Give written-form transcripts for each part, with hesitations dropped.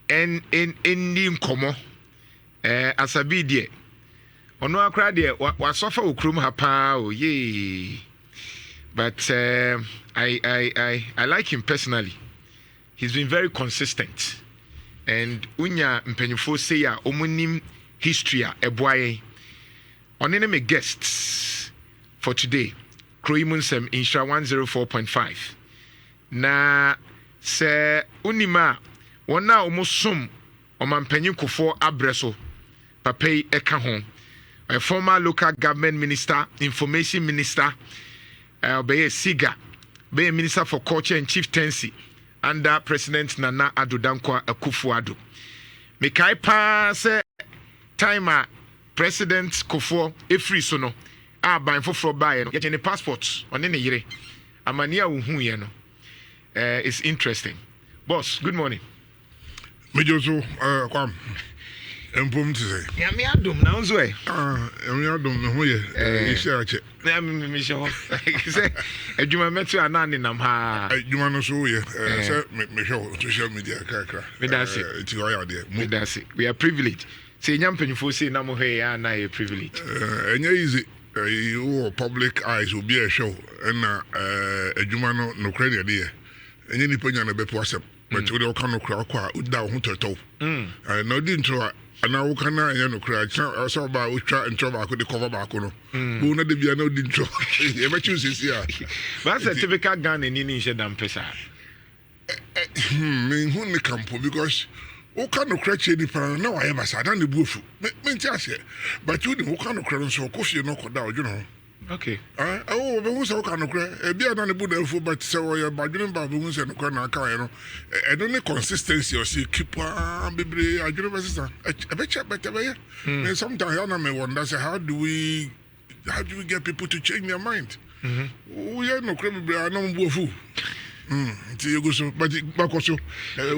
in nkomo asabi de ono akra de wa sofa okrum ha pa o ye but I like him personally. He's been very consistent and unya mpenyufo say ya omunim history a eboaye onene me guests for today Kroimunsem Nhyira 104.5 na se unima wona omosom omampanyin kofo abreso papay eka ho a former local government minister, information minister, be Siga, be minister for culture and chieftaincy under President Nana Addo Dankwa Akufo-Addo. Mekai pa se time President Kofo efri so no ban for buy no get any passports on ne yire amania wo hu ye no it's interesting. Boss, good morning. Mejoso kwam empom to say. Ya me adom na unzo e. Me adom me ho ye. Isi ache. Na me sho. Say adwuma metu anane nam ha. Adwuma no so ye. Say me show social media kakra. Me dance. Ti o ya de. Me dance. We are privileged. Say nyampanyfo say na mo he ya na e privilege. Enya easy. You public eyes will be a show and adwuma no credit there. Enya ni panya na be po asem. But we don't know kwa uda ho toto. No didn't try. And now can I no cry? I saw about we try and trouble could cover back no. Who not be no didn't try. Ever choose here. That's a typical Ghanaian in Shedam Pesa. Me who ne campo because who can no cry any para no I ever said and the buff. Me just but you who can no cry so coffee no down, you know. Okay. Oh, but who's so kind of cry? Be a done Buddha but so you're badgering Babu and the corner car, you know. I don't need consistency or see keep on baby. I don't know. I bet you better way. And sometimes I may wonder how do we get people to change their mind? We are no credible, I know Bufu. You go so, but back also,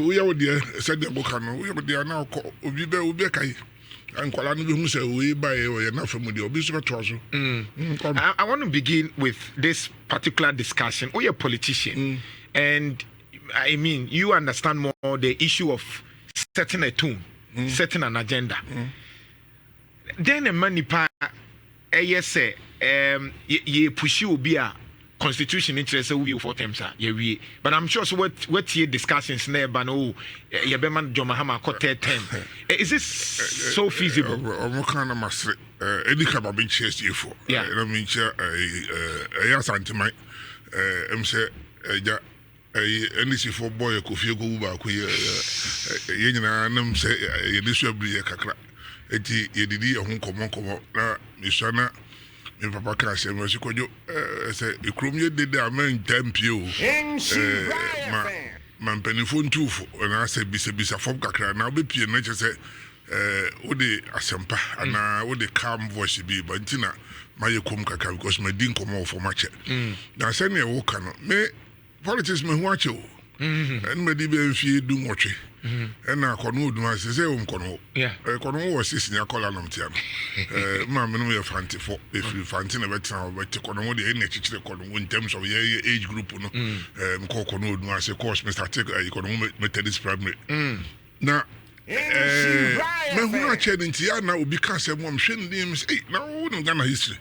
we are there, said the Bocano, we are now called Ubibe. And say we buy enough from the I want to begin with this particular discussion. You're a politician, and I mean, you understand more the issue of setting a tune, setting an agenda. Then a money pa, yes, ye push you be a constitution interest will be for them, sir. But I'm sure so what your discussions there, but no, you be man Jomahama Cote 10. Is this so feasible? I'm kind of master. Any kind of being chased you for. Yeah. I mean, yes, anti-mine. Say, yeah. Any for boy, Kofi go back. You know, say, this will be a crack. Eti, you did your home come on. Now, Mishana. Me papa can say me so kojo say ikrom ye de amen tempio man penifo ntufo na say bisa fom kakra na be pie na che say wo de asempa ana wo de calm voice bi but ntina maye kom kakra because my din come off for match na say na wo ka no me politics me ho ache o and me di be mfie du nwotwe and na kono oduma say kono kono was sisinya kola no mtia no ma me no ye fanti for if you fanti na betan but kono de na chichire kono in terms of your age group no kono oduma say course Mr. Take kono Methodist primary na me hu na che ntia na obi ka say mo mhwe ndim say na wo no Ghana history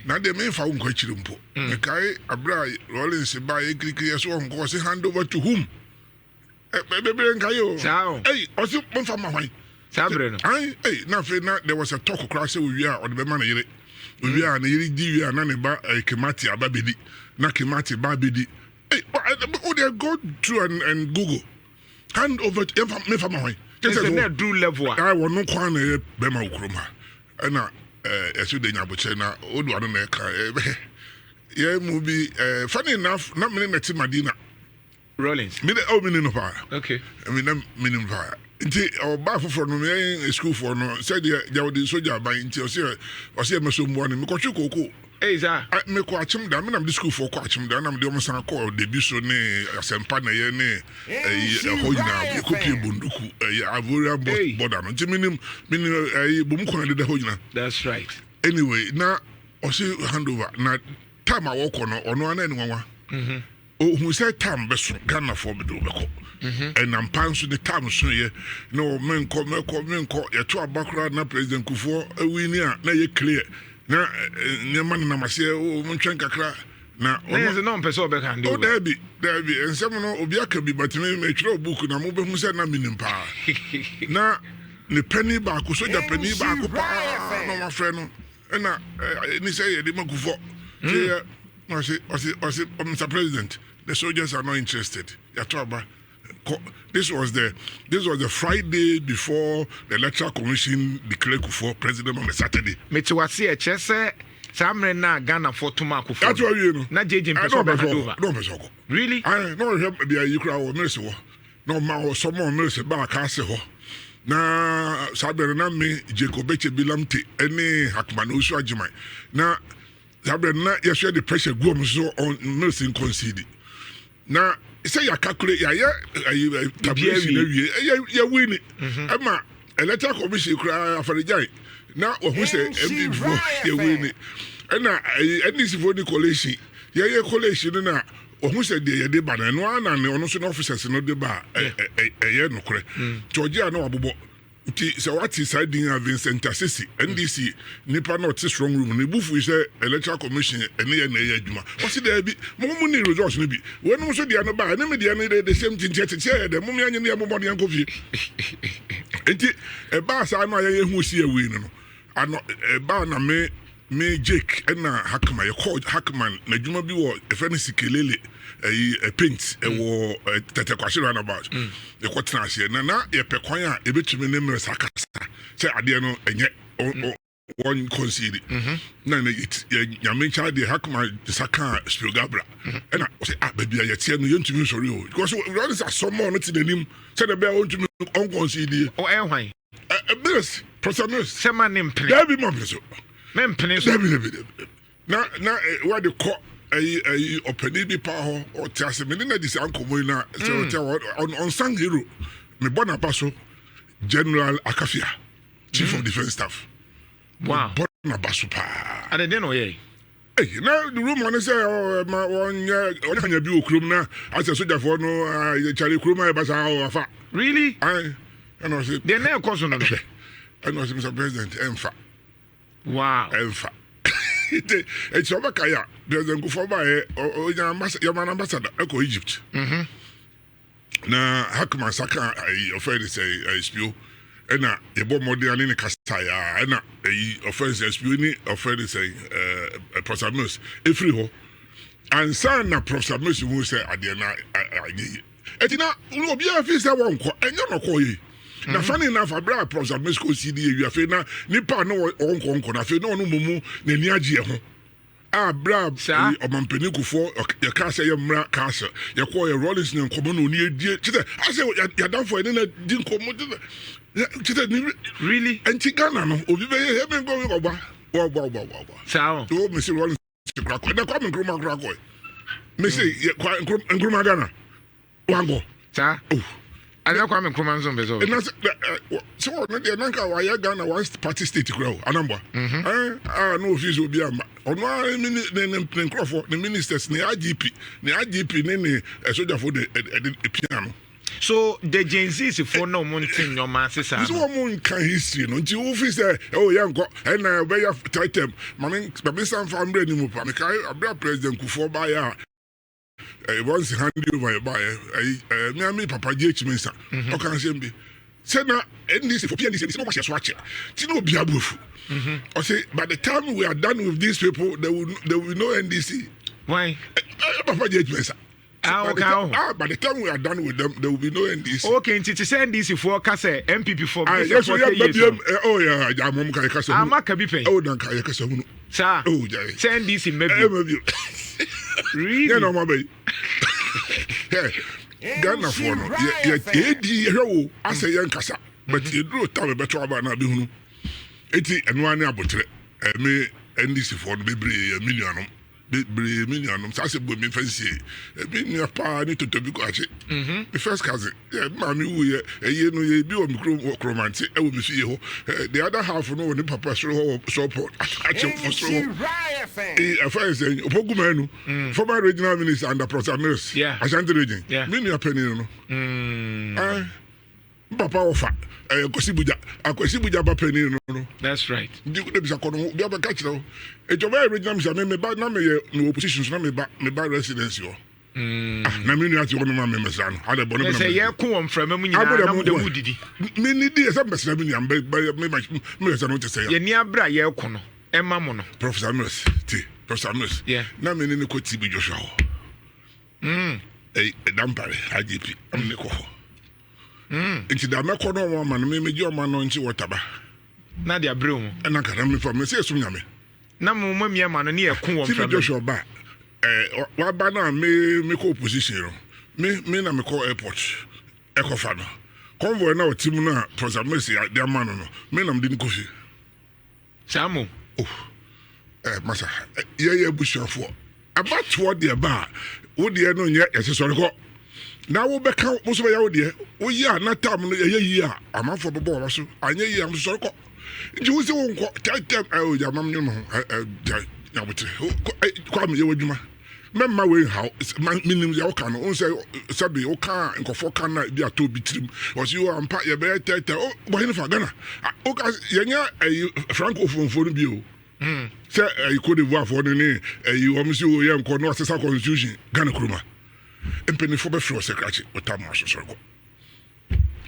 na de me fa wo nkwa chire mpo me kai abra Rollins ba e krikri so wo say hand over to whom baby nkayo hey osi monfa mahwan sabre no hey na fe na there was a talk across we are on the man yire we are na yire di we are na ne ba kemati ababedi na kemati babedi hey oh they go through and Google hand over to me fa mahwan just na do level I won no kwan na be ma ukrom ha na esu de nyaboche na odu anu na ka ye mu bi funny enough na me na ti Madina Rollins. Me no fire. Okay. I mean, I'm fire. Until our bath for no school for no said there would be soldier by until or see me some morning because you go. Hey, sir. I make watch him down. I'm the school for watch him down. I'm the almost call debut so ne Sempana ye a hoina, cookie bunduku, a very border. Meaning, Bumkona the hoina. That's right. Anyway, now, or see handover. Now, time I walk on no one anyone. who said time best Ghana for the Dubako. And I'm pants with the time so ye no men call your two abakra na President Akufo a winner na ye clear. Na man namase o munchanka na there's no person back and oh there be and some no obiaka bi but me try book na mo be hu say na minim pa na ne penny back so ja penny back pa no my friend no na ni say ye de Akufo say Mr. President, the soldiers are not interested. This was the Friday before the Electoral Commission declared Akufo president on the Saturday. Metiwasi echese samre na Ghana for tuma Akufo. That's what you know. Na jeje mpeso be handover. No peso. Really? I no help be a yikra o mercy wo. No ma some more mercy ba ka se ho. Na sabere na me Jacob Bilamte ene Hakman Usu Ajimai. Na sabere na you share the pressure go so on mercy concede. Na say you calculate ya tabulation ya win it. Ama Electoral Commission kra afarejai. Na who say MD ya win it. Na NDC for the coalition. Ya coalition na who said the deba na no ana ne ono so no officers no deba ye no kore. Georgia no abobo. Nti so what is siding Vincent Assisi NDC nipa not strong room ne bufu say Electoral Commission ene ye na ye adwuma. O se there bi mo ni results no bi. We no so dia no ba na me dia no the same thing che the mo me anye ne mo body anko fi. Nti e ba sa no ye hu si awi no. Ano e ba na me Jake na Hakman ye called Hakman na adwuma bi wo e friend Sikelele a paint wo tete kwashiro na about e kwotena ase na ye pekwan a e betumi ne mere sakasa say ade no enye one concede na it nyame cha de Hakman saka spilgabra na say baby ya tie no yentumi sori o because we don't say someone not the nim say the be ontumi on concede o hwan this prosonus say man mpene there be man so mpene so na what the call openi bi pa ho o ti ase me na dis ankomo na on sang hero me bona paso General Akafia Chief of Defence Staff wow bona baso pa ade den o ye now the room on say ma onya bi okrum na as a soldier for no chari krum e basa o afa really I know say den na koso no I know say Mr. President emfa wow emfa it's over kaya President Akufo ba your ambassador eko Egypt na Hakman saka offend say spill na yebo modern ni kasa ya na offend say spill ni offend say Professor Mills efri ho ansa na Professor Mills who say ade na etina obi afi say won ko enyo no ko yi na funny enough abra Professor Mills ko CD wi afi na nipa no onko na afi na onu mumu na ni agye ho abra omampeni Akufo ya kasa ya mra kasa ya ko ya Rollins ne nkomo no ni edie chite ase ya dan for ene na di nkomo chite ni really anti Ghana no obi be he me go ogba wa sao o me se Rollins kra ko na kwa me nkroma kra ko me se nkroma Ghana wango sa ana kwa me nkroma nzo bezo so na de nanka wa ya Ghana one party state kra anamba no office obi ama ono ne nkrofo the ministers ne IGP ne soldier for the piano. So the Gen Z for no mountain your masses this one can history no nti office oh yanko na be ya title mama some family ni mu pa me kai abra President Akufo ba ya once hand over by me papa JH Mensa o kan say be say na NDC for PNDC no much swatch ti no bia bofu I say by the time we are done with these people they will know NDC why papa JH Mensa by the time we are done with them, there will be no NDC. Okay, it's NDC for Kase, MPP for yes, oh yeah, I'm Kasa. I'm a Kabipe. Oh, don't Kasa. Sir, oh, yeah, NDC maybe. Really? No, my baby. Ghana for no. Yeah, I say young Kasa, but you do tell me better about not being 80 and 1 year, but me NDC for the baby $1 million. Minianum, Sasa Bumi Fancy, a party to Tobico. The first cousin, Mammy, a year no ye be on chromancy, I will see you. The other half no the papa support. A first saying, Pogumanu, former regional minister under Prosamus, Ashanti region, many a penny. Papa offer. Akosibuja penny no. That's right. You could be a corner, the other catch now. It's a very original, me bad number, no opposition, me bad residence. Namini at one of my members, and other bonus. Say, yeah, come from a woody. Many days, I'm Mr. Miniam, by me, as I want to say, near Bra, yeah, Cono, and Mamono. Professor Mus, Professor Mus, yeah, Namini no could see Joshua. A dampare, IGP, I'm Nico. It's the Macono woman, maybe your man on Chiwataba. Nadia Broom, and I can't from Messiah Sunyame. Namu Mamma man near Coon from Joshua back. What banner me call position? Me, na me call airport. Ecofano. Convoy now, Timuna, Prosa Mercy at their man. Men, I'm didn't coffee. Samu. Oh, Massa, yeah, bush for. About what the bar. Would the no yet, as a sort of. Now we'll back out most of our dear. Oh, yeah, not time, a year. I'm out for the ball, so I know you am so. You won't tell them, oh, your mamma, come here with you. Memma way how minim ya oka no unse sabi oka nkofo kana bia to bitrim was you am pa ye be tete o bohin fa Ghana oka yenya francophone for no bio say Cote d'Ivoire for no ni o msi o ye nko no asesa constitution Ghana kuruma empeni fo be fro secretary otama so so ko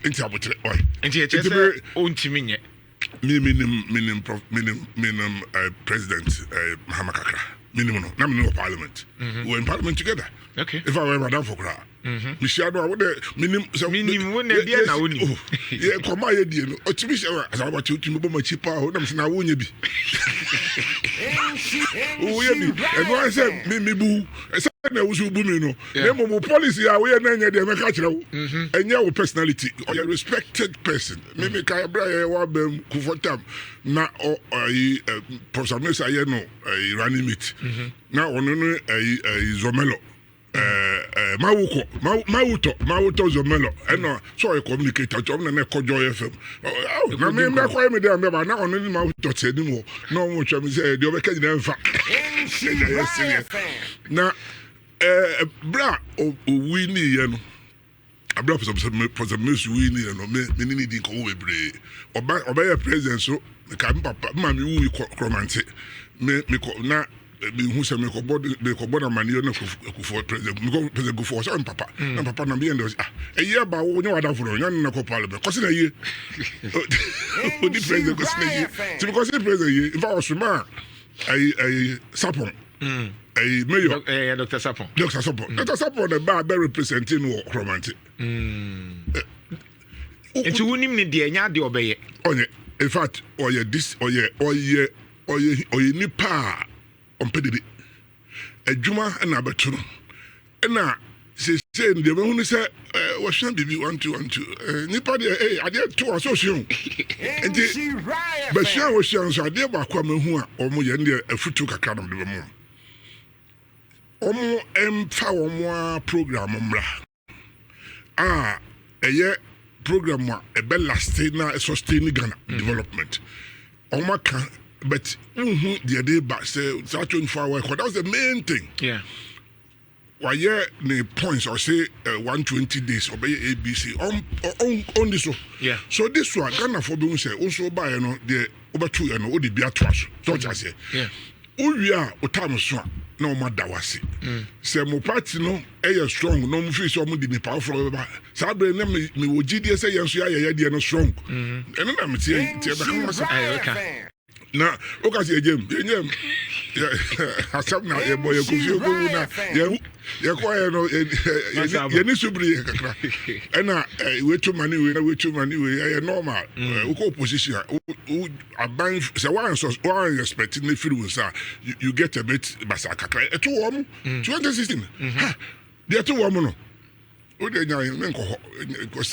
enti abotre oi enti e chese ontimi nye minim president Muhammad Kakra minimum no na parliament we're in parliament together. Okay, if I were madam for cra Michiado would minimum when they are now yeah come my dear no o timi share as about you to be cheaper o na me na wo nya bi o ye bi e go say me bu na wo so bu me no na mo policy a we na nya de me ka kire wo enya wo personality or a respected person me ka bra ye wa bam kufotam na o Professor Mesa ye no running meet na ono no Zomelo Mawuto Zomelo eno so a communicator job na Kojo FM na me kwa me dey member na ono ni Mawuto te ni mo no mo twa me say de obeka nyina mfa na bra o wini ye no abra Professor Mesa wini ye no me ni di ko we bre oba ya president so ka papa ma me wu kromante me ko na be hu se me ko bod amani na Akufo president me ko president go for so papa na papa na be end ye ba wo nya wada furo nya na ko parliament ko se na ye o di president ko se na ye ti ko se president ye in fact osuma ai sapon mayor Dr. Sapon Dr. Sapon na ba representing wo kromante enti wonim ni de nya de obeye onye in fact oye this oye nipa ompedede adwuma na abeto na se de be hu ni se wo hwan bibi 1212 nipa de ade to association enti be hwan wo hwan so ade ba kwa mahu a omo ye ne afutu kakra no de be mu omo emfa omo program mra eye program a last na sustain Ghana development omaka but the day back say 24 hours that was the main thing why the points or say 120 days obey ABC on this so this one Ghana for being say also buy no the over 2 no the bia twaso so just say we are otam so na o madawase say mo party no strong no mo feel so mo di ni powerful ba sa bre na me wo gidi say yenso ya de no strong eno na me tie be kan so na o ka se ejem asam na e boy ko fi ogu na ye ko ye no ye ni subri kakra ena we to money we normal we ko opposition aban say one expect na feel we say you get a bit basa kakra e to wom 2016 ha de to wom no o de nya men ko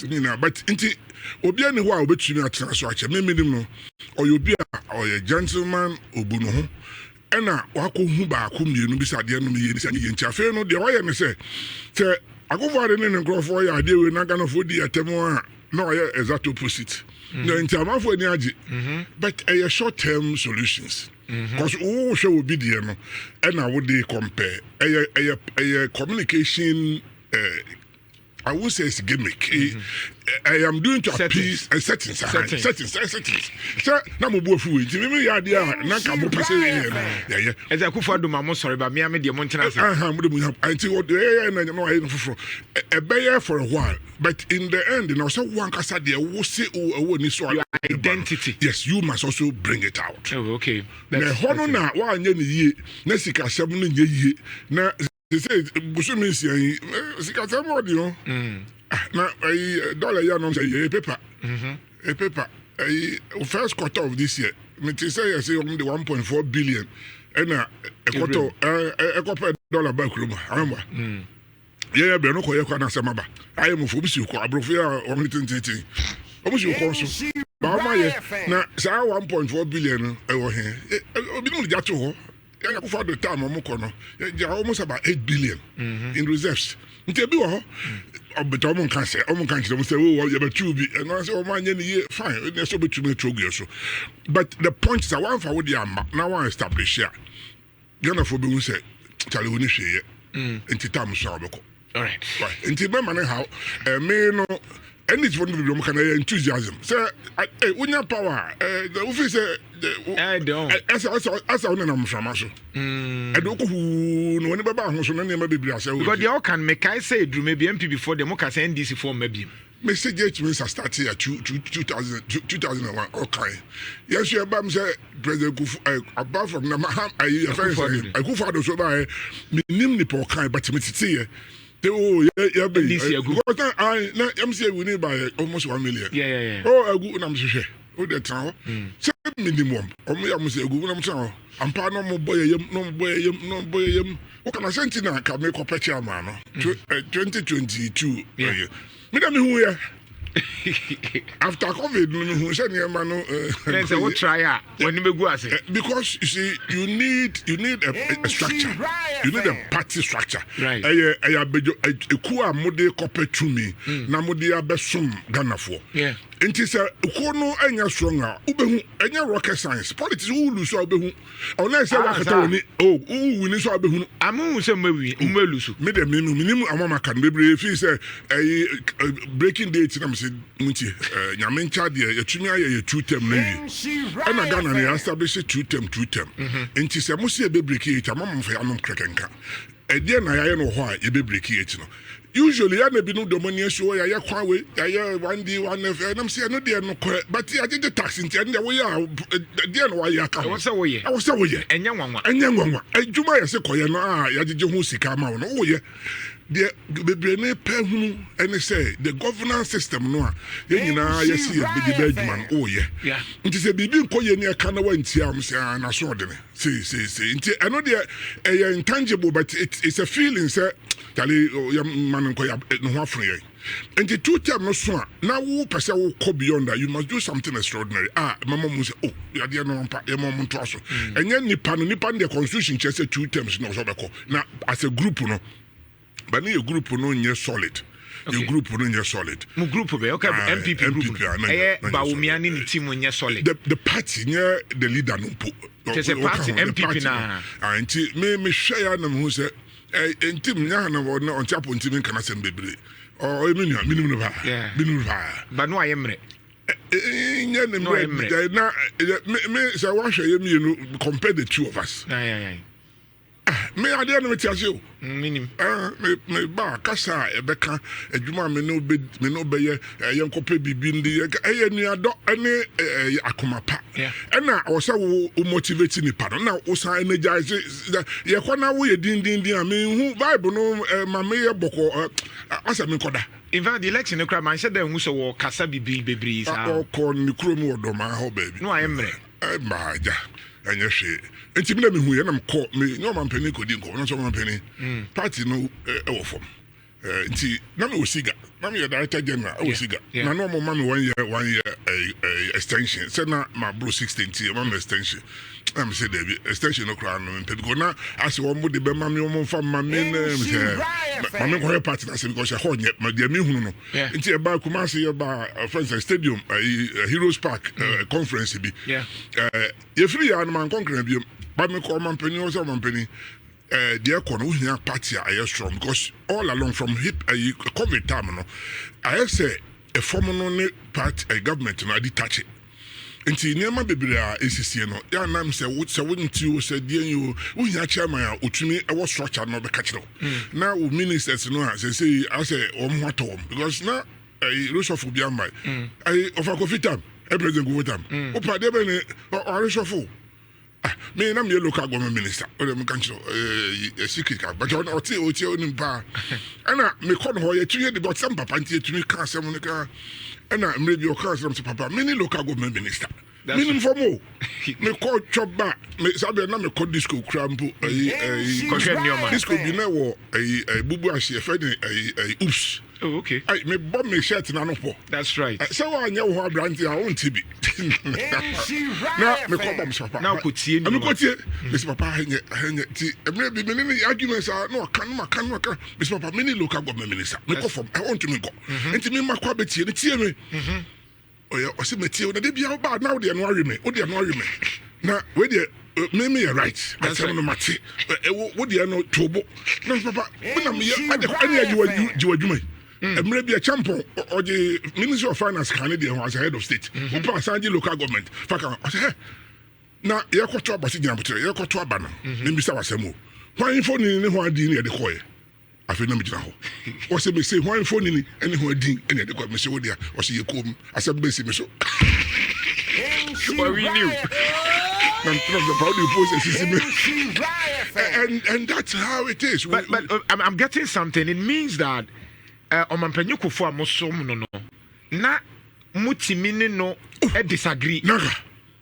ni na but nti obi ani ho a obetumi atena so ache me minim no o obi a o ye gentleman obu no ho ɛna wako hu baako mmienu bi sɛ adeɛ no yɛ ni sɛ yɛ nti afei no deɛ wɔyɛ ne sɛ Akufo-Addo ne nkurɔfoɔ yɛ adeɛ wei na Ghanafoɔ di atɛm a na ɔyɛ exact opposite na nti amanfoɔ ani agye but ɛyɛ short term solutions because wo hwɛ obi deɛ no ɛna wo de compare ɛyɛ communication I won't say it's gimmick. I am doing to appease settings. Sir, na mo bu afu we. Me ya dia na ka mo pese yeah. As Akufo-Addo ma mo sorry ba me am the mountain. Mo de mo have until what na no ayi foforo. E be for a while, but in the end na so one kasa de wo say o ni so identity. Yes, you must also bring it out. Oh, okay. Na hono na wa anya ni yie na sika hyem no nya yie na they say busumi sia sika tamo di no na dollar ya no say paper a paper first quarter of this year me say say on the 1.4 billion and a quarter a quarter dollar back room remember yeah be no koye kwa na semaba ayi mo fo bi si ko abrofo ya o tintin o mo si ko so ba ma ye na say 1.4 billion e wo he obi no ja to ho ya Akufo-Addo time mo kono ya almost about 8 billion in reserves nti bi wo ho obeto mo kan say mo say wo ya betu bi and I say o man ye ni fine na so betu me trogu so but the point is that one for we am na one establish here Ghana for be we say chale woni hweye nti time so obeko all right nti be man how me no and it's one of them kind of enthusiasm. So, when you power, the office, I don't. As I am from us. I don't know when about who's on any maybe. Because they all can make I say, do maybe MP before the Moka send this for maybe. Mr. Gates means I started at 2001. Okay. Yes, your bam said, President apart from Namaham, I go for the so by Nimni Pokai, but to see. Oh, yeah, baby. I'm saying we need by almost 1 million. Yeah. Oh, I go and share. Oh, that town. Minimum. Oh, me, I'm saying, go and town. I'm part no boy. What can I send you now? Can make a picture, man. 2022. Yeah. Madam, who here? After COVID, who said, man, what try when you go as it? Because you see, you need a structure. You need a party structure. Right. A kuwa mode kope chumi na mode abesum Ghana for. Yeah. And it's a kono enya stronger. Ubehu enya rocket science. Politics who lose so abehu. Ona say wakata oni who win so abehu. Amu say we lose. Me dem minimum amama kan bebre fi say breaking date na me say munti nyame ncha de yatumi aye 2 term na wi. And Ghana na establish 2 term. And say mo say be break it amama fa anom krekenka. Ede na yaye no ho a ye be break it no. Usually ya na bi no domani show ya kwawe ya one day one f and I'm say no dey no correct but ya did the tax nti and we ya dey no ya ka I was say we enya nwanwa adwuma ya se koye no ya jeje ho sika ma no wo ye the bebre ne pe hunu and say the governance system no a ye nyina ya si be di adwuma no wo ye nti se bibi nkoye ne ka na wanti am say na so de ne say nti eno dey intangible but it's a feeling say tali man ko ya no ho afre yen enti 2 term no so na wo pese wo ko beyond that you must do something extraordinary mama mu say oh ya de no mpa e mo nto so enye nipa the constitution che say 2 terms no so be ko na as a group no but na group no nye solid. Your group no nye solid. Mu group be okay MPP group. Ba umiani ni team nye solid. The party nye the leader no po. It's a party MPP na. Enti me share na mu say entim nya na wo na onti aponti min kana sem bebre o minimum no ba ba no ayemre nya na me say wa hwe yemi no compare the two of us me ade na me tiase o minim me ba kasa e beka adwuma me no be ye yenkope bibi ndi ye nuado ene akomapa na o se wo motivate ni pa na o san energize ye kwana wo ye din a me hu vibe no ma me ye boko asa me koda in fact the election no kra man said dem so wo kasa bibi bebri sa o ko ni krom wo do ma ho baby no ayemre ma ja anya hwe enti me na me hu ye na me ko me no man pani ko di nko no so man pani party no e wo fom nti na me osiga na me director general osiga na no mo mama 1 year extension say na my bro 16 mama extension am say there be extension no cry no because na as one body be mama mo fa mama me mama ko party na say because ho nye ma dia me hunu no nti e ba kuma say e ba friends stadium Heroes Park conference bi ye free ya no man concrete bi ba me ko man pani o say man pani the economy party are strong because all along from COVID time, no, I say a former part a government no detach it. Until near baby ACC no, ya nam say what so wouldn't you say dear you we ya chairman utumi I was structure no be catch now ministers no say I say what because now rush of be am I of a coffee time president go time opa de be or rush of me na me local government minister o dem kan chiro secret but on oti onim pa ana me kon ho ye tuye de but some papa ntie tumi ka asem ne ka ana me bi o ka asem so papa me ni local government minister me for mo me ko choba me sabe na me ko disco crampo disco bi na wo bubu ahye fe de oops. Oh, okay. Me bomb me shirt na no po. That's right. So I know how brandy I want to be. Now me call bomb papa. Now could see me ko tie. Miss papa hanye ti. Maybe me arguments are no can. Miss papa me ni local government minister. Me ko from I want to me go. Enti me makwa be tie me. Oh o se me tie o de bia ba now de no arwe me. O de no arwe me. Na we de me right. I say no mate. Wo de no tobo. No papa. Me na me any you Emre be a champion or the Ministry of Finance Canadian was head of state. Who pass local government. Faka say na ye ko to abasi gina butere ye ko to abana. Me bisa wasemo. Why phone ni ho adi ni de koye. Afi na me gina ho. O se me say why phone ni any ho adi any de koye me say wo dia o se ye kom asem be si me so. What we knew. And that's how it is. But I'm getting something. It means that Omampenyu Kufu amosom no na mutimini no disagree. Naga.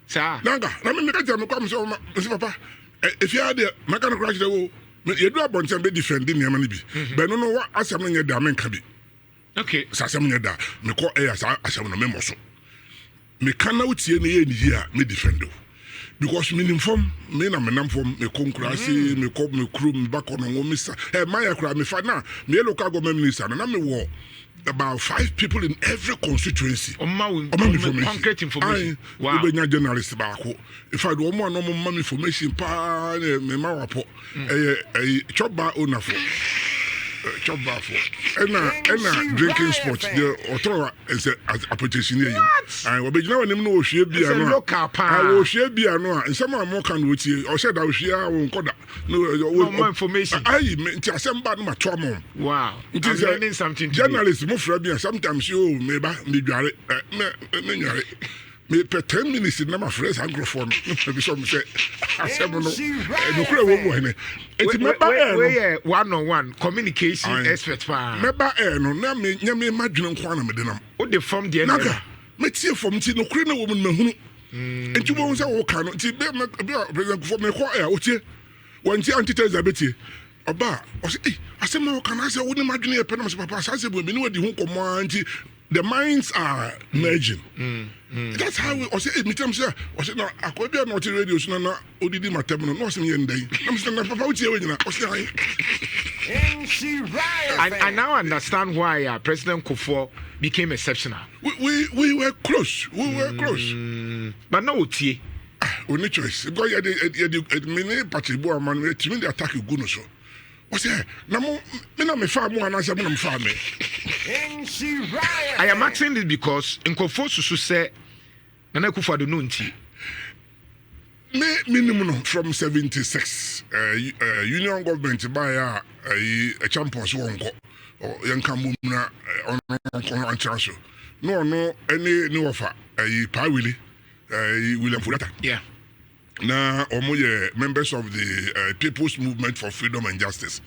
Sir. Naga. Na me ka tell me come so papa. If you are there, my kind of crash the wo. You do abonten be defending your money bi. But no what asem no da men ka bi. Okay. Sasem no da. Me ko asem no me mo so. Me kana utie ne ye ni here me defend o. Because me inform me na me nam form me konkurasi me ko me kru me back on wo misa my akra me fa na me local government minister na me wo about 5 people in every constituency concrete information wow we be journalist ba ko if I do mo no mo information pa me ma wapo choba onafo choba for and drinking sport the author is a petition here and we be now nim no ohwe bia no local pa ohwe bia no and some more can wetie o said ohwe won koda no more information ayi nti asemba no mato am wow I'm learning something journalist mo fra bia sometimes you me ba me dware me nware me per 10 minutes na my friends microphone be so me say asem no kura wo mo hene enti me ba we one-on-one communication expert pa me ba no na me nyame madwene nko na me de nam o de form the naga me tie form ti no kura na wo mo mahunu enti wo say wo ka no ti be president for me ko o tie won ti antiteza betie oba o say asem wo kana say wo ni madwene e pe na me papa say bo me ni wadi hu komo anti the minds are merging. That's how we say me tell say o say na akobia na oti radio so na odidi matem no no say me ndai na me say na papa utie we nyina o say I now understand why President Kufuor became exceptional. We were close. But no utie. Only choice. Because you many party boy man we timi dey attack you go no so. O say na me na me fa mo anase mo na me fa me. I am asking this because in Kofosu say Nana Akufo-Addo no nti. Minimum from 76 union government by a champions wonko or yankamu na on chance. No any no offer Pa William Furata. Yeah. Na omoye members of the People's Movement for Freedom and Justice.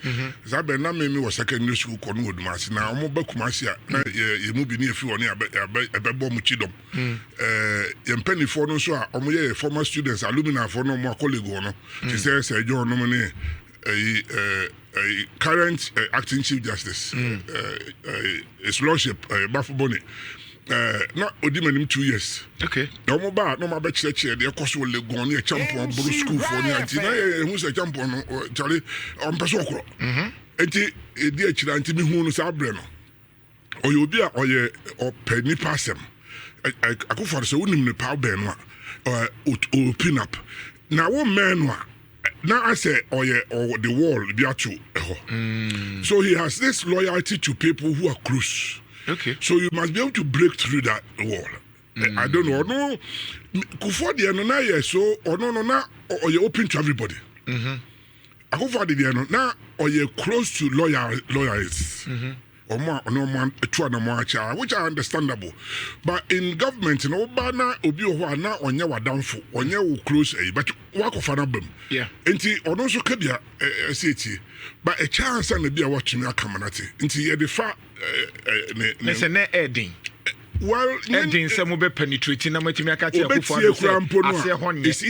Zabe na me was secondary school kono odumasi na omo ba kumasi na ye mu bi ni efi woni abebo mu chidom. Ye mpanifo no so a omoye former students alumni for no mo colleague no. She say John no me current acting chief justice his lordship Bafubone not odimanim 2 years okay na mo ba no ma be chire de ekoso legon ne champion buru school for ne anti na hu se champion no chale on peso okro enti edi achira anti mi hu no sa bre no oye obi a oye openi pasem Akufo-Addo so unim ne pa be no open up na wo men no now I say the wall be at so he has this loyalty to people who are close. Okay. So you must be able to break through that wall. I don't know. No, Akufo-Addo no na yes so or no na or you open to everybody. Akufo-Addo no na or you close to loyalists. Or more no man which are understandable. But in government, no bana obi o na onye wadamfo, onye wo close but work of anabem. Yeah. Enti ono so kabia seti. But a chance na bia watching akamanati. Enti ye de fa ne edin. Well, edin se mo be penetrate na matimi aka ti Akufo-Addo. It's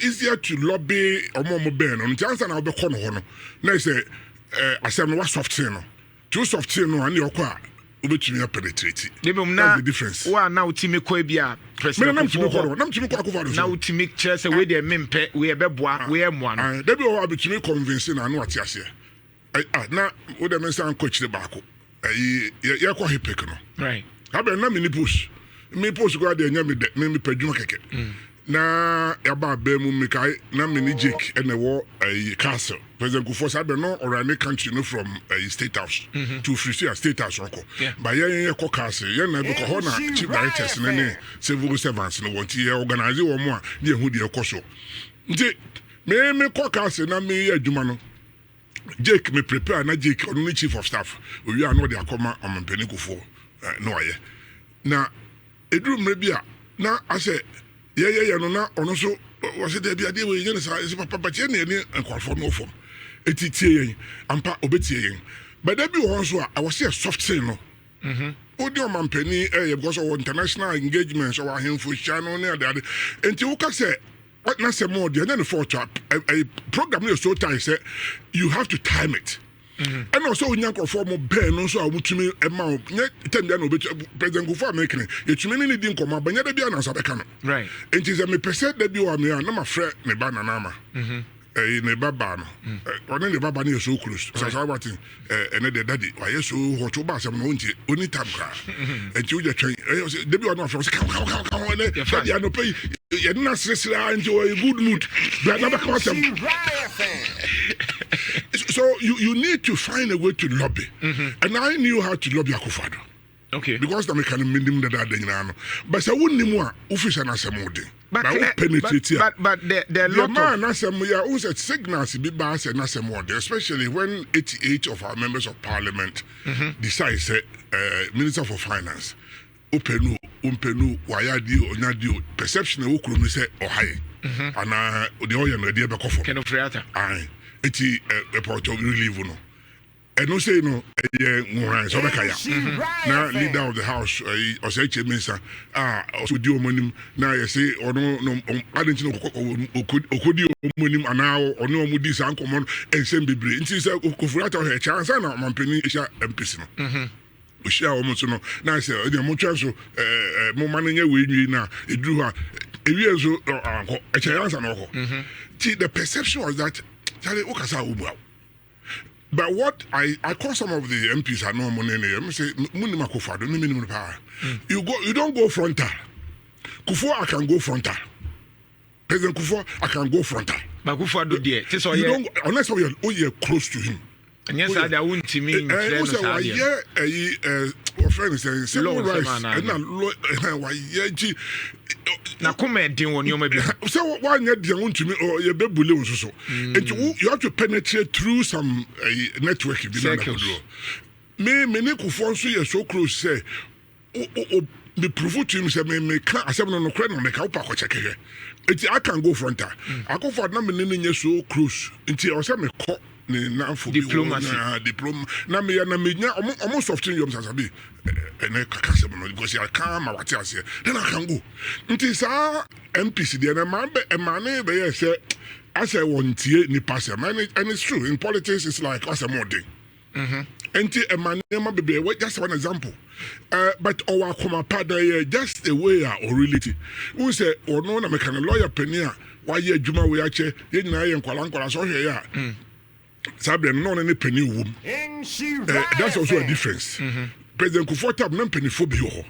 easier to lobby omo ben. On chance na obe kono hono. Na say asem no soft no. Too soft no and your car ubetumi penetrate. That's the difference. Wa na utimi ko bia president. Na mtimi ko Akufo-Addo. Na utimi kire se we de mempe we beboa we emoa no. Debi o abetumi convince na no ate ase. Na wo de mensa an coach de baako. Ye kwa hipek no. Right. Habe na mini push. Me push go de nya me padwuma keke. Na yaba ba mu mekai na mini Jake and wo castle. President Akufo-Addo no or country no from State House to Free State House oko. But ye ko castle ye na be ko ho na chief directors na civil servants no want ye organize wo mo a ye hu de ekoso. Nti me ko castle na me adwuma no. Jake me prepare na Jake on the chief of staff. We are no de akoma am Mpani Akufo no aye. Na eduru mrebia na ase ye no na ono so was it there be we yen say papa tie na ni enkwafo no fom etitie yen ampa obetie yen but there be one so I was say soft say no odi o Mpani because of international engagement so ahemfo channel na ade enti wo ka say what na say more there na for a program you so tight say you have to time it. And also when you for more ben no so awutumi ema tem dia no president Akufo making yetumi ni din koma banya da bia na so beka no right it is a me person da bi wa me na ma frɛ ne ba na ma ne baba no one ne baba ne so close so what ene de daddy wa yeso hoto ba asem no nti oni tam kra enti wo je twen da bi wa no afro come ne daddy no pay ye na sresra enjoy a good mood but na beka asem. So you need to find a way to lobby. And I knew how to lobby Akufo-Addo. Okay. Because the mechanism minimum that they know. But I wouldn't know official Asamoah. But the lot man Asamoah who said signals be bas and Asamoah, especially when 88 of our members of parliament decide Minister for Finance. Upenu wayadi onyadio perception e wokro say ohai. And the oil no dey be kofo. Kind of theater. Aye. Eti report of relief no eno say no eye so beka ya na leader of the house o say minister so di omonim na ye say ono no adenti no okodi omonim ana ono omudi san common ensem bebre nti say Akufo-Addo he chance na Mpani isha MPC no o share omo so no na say e mo twa so mo mananya we nwi na eduru ha ewie so anko e chance na ho ti the perception was that but what I call some of the MPs I know money I say Munima Akufo-Addo minimum power. You don't go frontal. Kufo I can go frontal. President Kufo I can go frontal. But Akufo-Addo there. You don't unless you're close to him. And yes, I won't to me. Friend is saying civil rights na comment on you maybe so why not the want to me or your baby so you have to penetrate through some network me Kufo so close say the prove to him say me can asem no kra no make up ko check here I can go frontal Akufo-Addo na me so close until I say me call diplomacy na me nya almost often you sabi ene kakase no because I can ma wate ase then I can go until sa MPC there na man be emane be say I say one tie ni pasem, and it's true. In politics, it's like Asamoah thing. And a man be just one example. But our come just a way or reality. Who say or no na make a lawyer penia why ye juma we ache ye na ye nkwala so hwe ya. Sabe no any penny wom. That's also a difference. President Akufo-Addo na penny fo bi ho.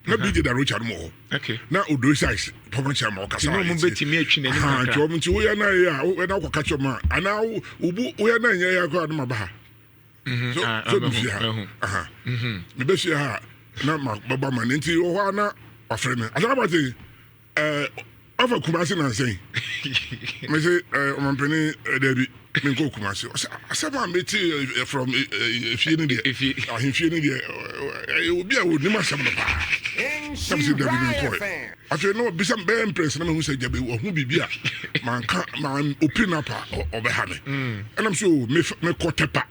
Na bi the Richard Mo. Okay. Na odo size provincial mo kasa. No mo betimi atwi nani kakra. Ha, nti wo ya na ya, wo na kwaka choma. Ana ubu wo ya na nya ya kwa ma ba ha. So me be fi ha na ma baba man nti wo ho na afre me. Asabati afa Kumasi na say. Me say o man penny David me go Kumasi. Asaba meti from fie ni there. Fie ni there. Obi a wo ni ma sam no ba. Some say David nko. After no be some be impress na me hu say jabe wo hu bibia man open up or be ha me. And I'm sure me kotepa.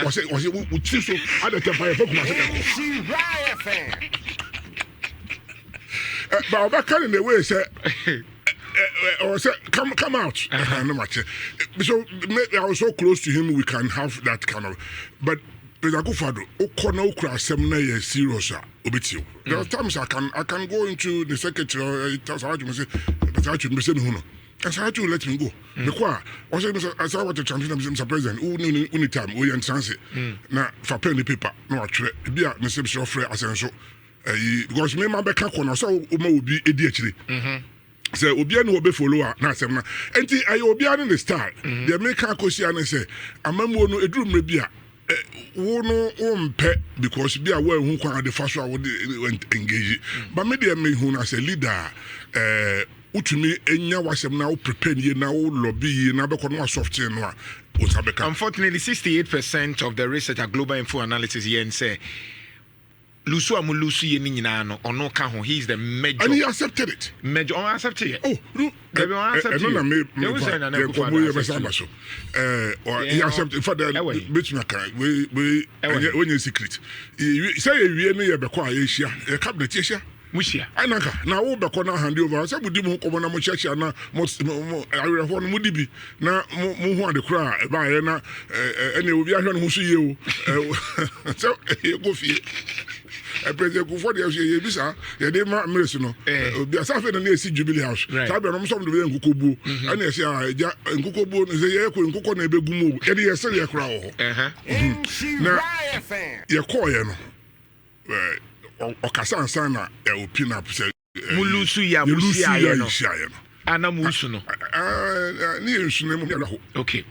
Was we chief so other tepa e Kumasi. But back in the way say or say come out. No much. So I was so close to him we can have that kind of but President Akufo-Addo okona okra asem na ye serious obetio. There are times I can go into the secretary tells how to say but I should be saying who no. And so I to let me go. Because I said what the champion Mr. President who time we and chance na for pen the paper no atwe bia Mr. Shofre asenso because me ma be ka kono so o ma obi edi akire say obi an obi follower na asem na enti ayo obi an the star the make akosi an say amamuo no eduru mre bia wo no ompe because bia we hu kwan the first one engage but me dey me hu na say leader utumi enya wasem na wo prepare ye na wo lobby ye na be kono software no a unfortunately 68% of the research at Global Info Analysis here and say Lusu amulusu ye ni nyina no ono ka ho he is the major and he accepted it major on accepted it oh no they on accepted no na me or he accepted for the which na kan we when you secret say you no ye be kwa ye hia e cabinet ye hia mushia anaka na wo be ko na hand over say budi mu ko na mo chechia na mo awrefo no mo dibi na mo hu ade kra e ba ye na ene obi ahwe no hu so ye o so e go fie President Akufo-Addo ye bisa ye de ma mresu no obi asafe na esi Jubilee House sabe no msom de be nkukobu ana esi ja nkukobu no say ye ko nkuko na ebegu mu ye de ye sere ye kra ho na ye ko ye no okasa ansa na e open up say mulusu ya musia no ana musu no ni ensu na mu ya ho okay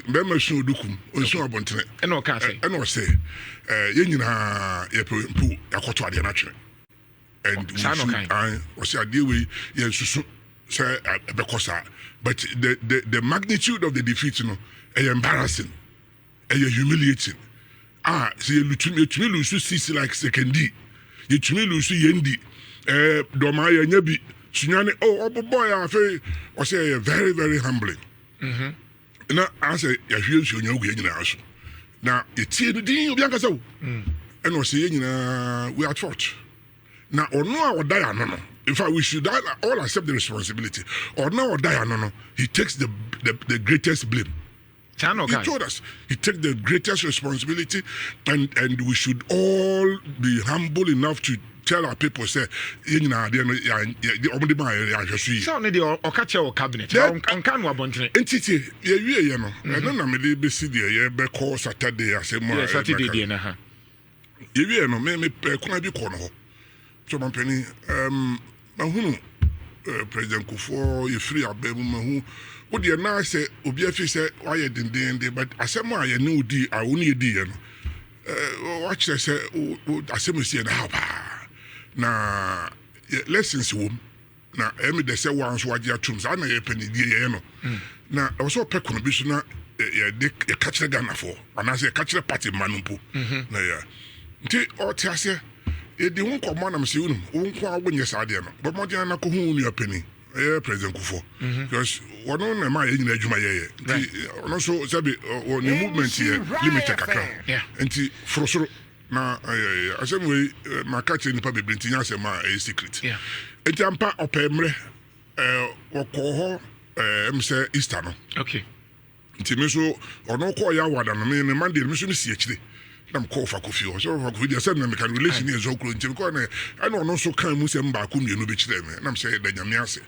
be ma su odukum onsu abontene e no ka say e no say ye nyina ye pu yakoto ade na twere and we say ade we ye susu say be kosa but the magnitude of the defeat no embarrassing humiliating say you lose sisi like second D you lose yendi do ma ya nya bi sunyane boy afa o say very very humbling na I say ya hwie nsu nya ogu nyina aso na etie no din obi ankasa wo and o say nyina we are taught na ono a odaya no in fact we should all accept the responsibility or now odaya no he takes the greatest blame. He told us he takes the greatest responsibility and we should all be humble enough to tell our people say you know they omudi ma ya hwesu so ne de okache o cabinet on kan wa bontre entity ye wie no no na me de be si de ye be call Saturday asemo Saturday de na ha ye wie no me kuna bi ko no ho so man pani mahunu President Akufo ye free abemu mahu what the na say obi afi say why dindinde but asemo aye ne odi a woni edi ye no watch say asemo si na ha na lessons wom na emi de say wan so wagia tum sa na ye panidie ye no na also pekono bi so na ye de catch the Ghana for and I say catch the party manumpo na ya nti o ti ase e di hun ko manam se unum won ko awonye sade no but mo dia na ko hu nu apani President Akufo because one na ma ye nyina adwuma ye nti ono so sabi o ni movement ye limited kakra nti frosoro na asem we makache ni pa bebrenti nya asem a secret nti ampa opemre wo ko ho say Easter no. Okay. Nti me so ono call ya wada no me Monday me so me si akire. Nam call for coffee. So for coffee dey say na me can relation here so kro nti ko na ono so kan mu se mba ko mienu be kire me. Nam say da nyame ase.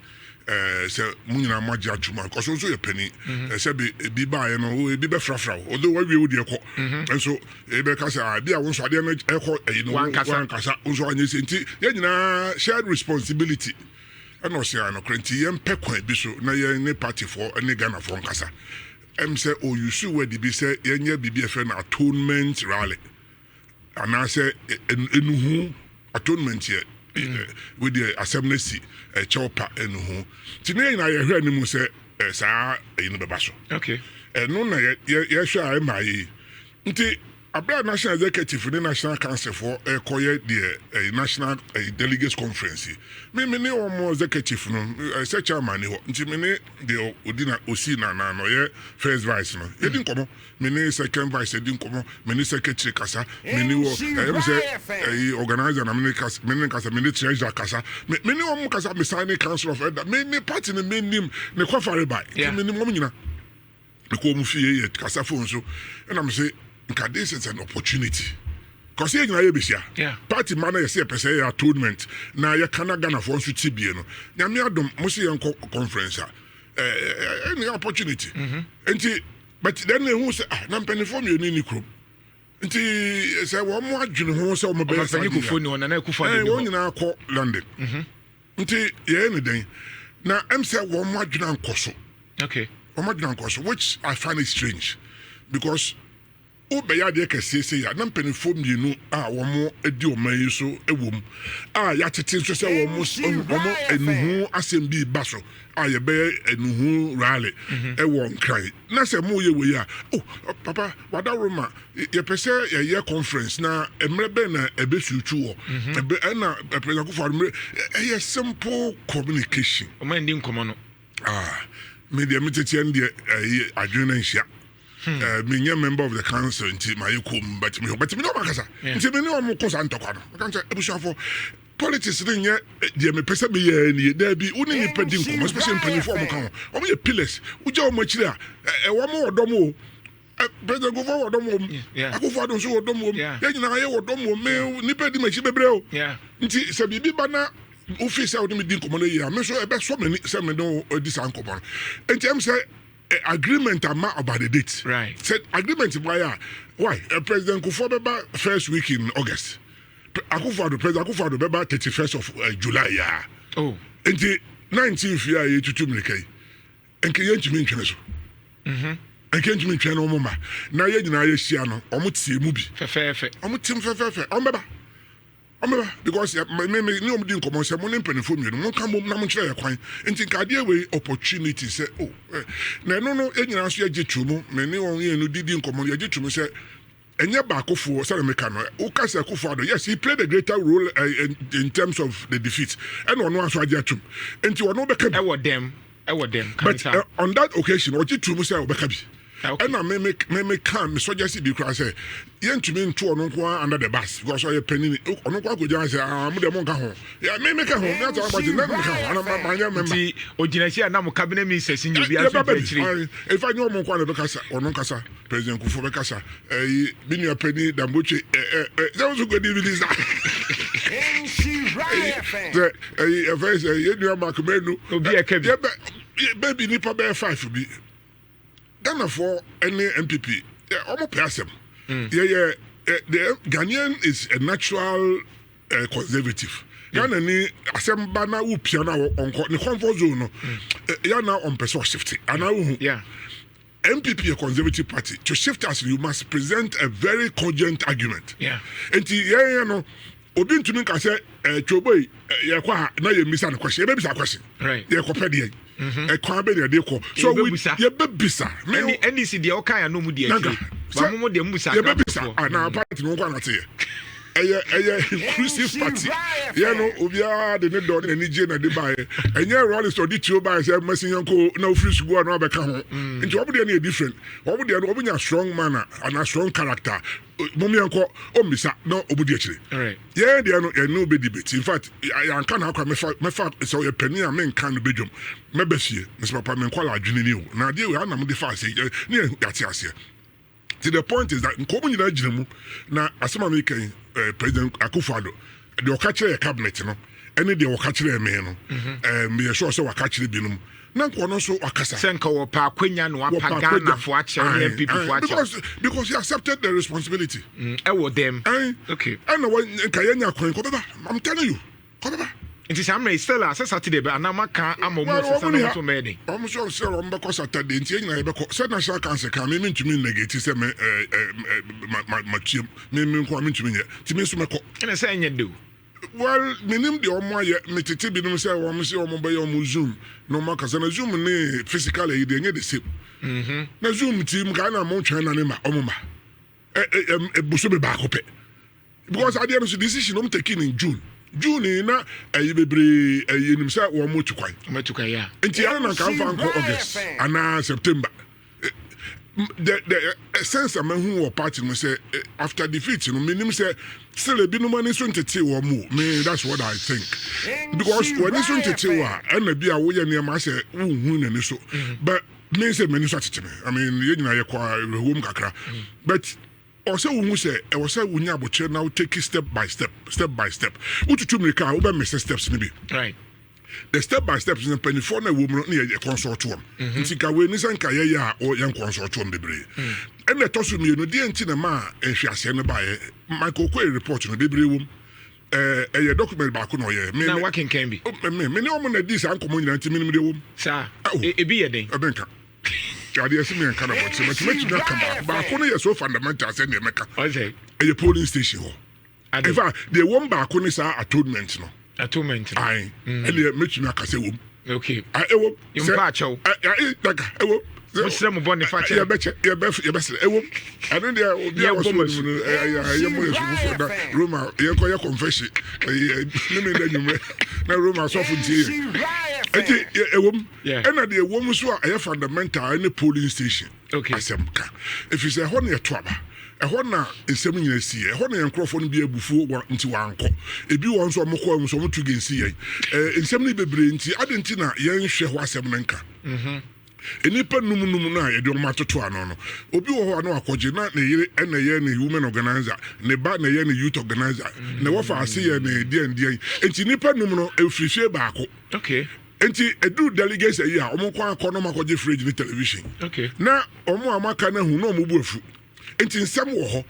Say munyina maji atuma ko so ye pani say bi ba ye no bi be frafra although we wo de ko and so e be ka say bi a won so ade no e ko no wan kasa so anye senti ye nyina shared responsibility and no say no krenti ye mpe kwan bi so na ye ne party for any Ghana for nkasa say oh you see where the be say ye nya bibi e fe na atonement rally and I say enuhu atonement here with the assembly chopper and who today na ye hwe ni mu say saa yin beba so okay no na ye hwe ai mai nti abra national executive the national council for koye the national delegates conference me ne o executive no say chairman ho nti me ne the odina osi na no ye first vice no ye din komo me ne second vice din komo me ne secretary kasa me ne wo say organizer na me ne kasa me ne treasurer kasa me ne o kasa me sign council of elder me party ne me nim ne kwafare by me ne mo nyina me ko mu fie ye kasa phone so and am say this is an opportunity. Because you know, party man, you see a person atonement. Now you cannot Ghana for us to TB. No, you don't must see conference. Any opportunity. But then who say, "I'm penny for you in the group." Until say one more junior who say, "I'm a penny for you." And I Akufo-Addo. One in call London. Until you anything. Now I'm say one more junior koso. Okay. One more junior koso, which I find it strange, because. Obeya de kese ya na mpanifo mienu a womo edi oman so ewom a ya tete so se womo enuhu asem bi ba so a ye be enuhu rally ewo nkran na se mo ye we ya papa wada roma ye pese ye conference na emrebe na ebesutu wo na president Akufo-Addo ye simple communication o man din komo no me de metete ndi adwena nhia me a member of the council until my but me no makasa until me no mo kosa ntokwa no kan say ebusuafo politics dey nye dey me pese be ye ni dey bi uni ni pedin ko especially penifo mo kan o me pillars uja o mo chire e wo mo odom o president Akufo odom o Akufo-Addo so odom o ye nyina ye odom o me ni pedi machi bebre o nti se bibi bana office out me din ko mo no ye me so e be so me se me no di san ko bon nti am say agreement about the date. Right. Said agreement why? President Akufo-Addo first week in August. President Akufo-Addo 31st of July. Yeah. Oh. And the 19th year you to America. And can you mean so? And can you mean no mama? Now you know you see no. Omutsi mubi. Fefe. Omutim fefe. Omeba. Because me no mo din komo se mo ne mpanifo mi no mo kan bom na mo kire yakwan enti kade we opportunity say na no enyina so age tumu me ne won ye no didi komo age tumu say enye ba Akufo say me kan no o ka say Akufo-Addo yes he played a greater role in terms of the defeat and ono aso age tum enti ono be ka e wo dem but on that occasion age tumu say obeka bi and I me come suggest be cry say yentumi nto ono kwa under the bus because you penny ono kwa ko jan say am dem nka ho ya me ka ho me ata about na me ka ho ana ma nya member ti oginasi na mo cabinet ministers in bi aso chiri if I know mo kwa na be kasa ono kasa president Akufo be kasa bi nua penny damboche so so go di this Nhyira first you nua makomenu obi e ka bi baby nipa be 5 bi Ghana for any MPP almost person the Ghanaian is a natural conservative Ghana ni asemba na upia na onko ni comfort zone no ya na on person shift and MPP a conservative party to shift us you must present a very cogent argument and no obi ntumi ka say choboy ye kwa na ye misa na question ye be bisa question ye ko pede e kwa be de ko so we ye be bisa any see the okay no mu de akire ba mo de mbusa ye be bisa na party no kwa na te inclusive party. You know, Ubia the Nedon and Nigerian and the buyer. And you're rolling so did you buy a messing uncle no free to go and over come. Into what would any different? What would they open a strong manner and a strong character? Mommy uncle, oh, Miss, no, obediently. Right. Yeah, they are no be debate. In fact, I can't have my fat so a penny and men can be jump. Maybe see, Miss Papa, men call our junior. Now, dear, I'm the fast near that's here. The point is that in common United now, Asamoah President Akufo-Addo, they will catch a cabinet, you know, any day will catch a man, be assured so I catch the binum. Nanko so akasa. Senka wo pa kwenya no apagana fo ache MPP fo ache. Because he accepted the responsibility. Ewo them. Okay. And when kayenya kwen ko baba, I'm telling you. Ko baba. It is am still as Saturday but anama kan amomo so na to me. I'm sure say on be ko Saturday nti enya e be ko. Say national council kan me ntumi negate say me machiem. Me nko me ntumi nye. Ti me so me ko. Ene say enye do. Well, minim de omo ye metete binom say omo be omo Zoom. No maka say na Zoom ne physically e dey nye the same. Na Zoom team ka na mo twan na ne ma omo ma. Buso be ba ko pe. Because at the end of the decision I'm taking in June na bebre enim say wo mo tukwan. Mo tukwan ya. Enti ya na kan fa nko August and September. The sense of who party must say after defeat, you know, meaning say still a bit no money soon to tell or more. Me, that's what I think. Because when it's soon to tell and maybe I will near myself, and so. But me say many such to me. I mean, you know, you acquire home kakra. But also, who say, I was say, when you now take it step by step. What to me, car over Mr. Steps, maybe. Right. The step by steps in a penny for a woman near a consortium. Tika wins and Kaya or young consortium debris. And the toss me, no dear Tinama, and she has sent by Michael Quay report on the debris room. A document back on your now working can be. Many women at this uncle 90 minutes. Sir, it be a day. A banker. I dare see me and kind of what so much make you not come back. But only so fundamental as any America. Okay. A polling station. In fact, the one back on is atonement. No. Atonement. Aye. And they make you not say wom. Okay. I ewo. You pacho. I like ewo. What's them boni facha? You betcha. You best ewo. I don't there will be a woman. Roma. You call your confession. Let me let you. Now Roma so for you. Ewo. Yeah. And the woman so a fundamental any polling station. Okay. Asemka. If you say honey a twaba. Ehɔ na nsɛm nyina si ehɔ na nkrɔfo no bi abufu nti wankɔ ebi wɔn nso ɔmokɔ nso ɔmotu gensi yɛn nsɛm no bebre nti adenti na yɛn hwɛ hɔ asɛm no nka enipa num na yɛde ɔmo atoto ano no obi wɔ hɔ na wakɔgye na ne yere ɛna yɛ ne women organizer ne ba na yɛ ne youth organizer na wɔfa ase yɛ ne deɛndeɛn nti nipa num no efirihwie baako okay enti edu delegates ayi a ɔmo kɔ akɔ no makɔgye fridge ne television okay na ɔmo amaka na hu na ɔmo bu afu enti nsɛm wɔ hɔ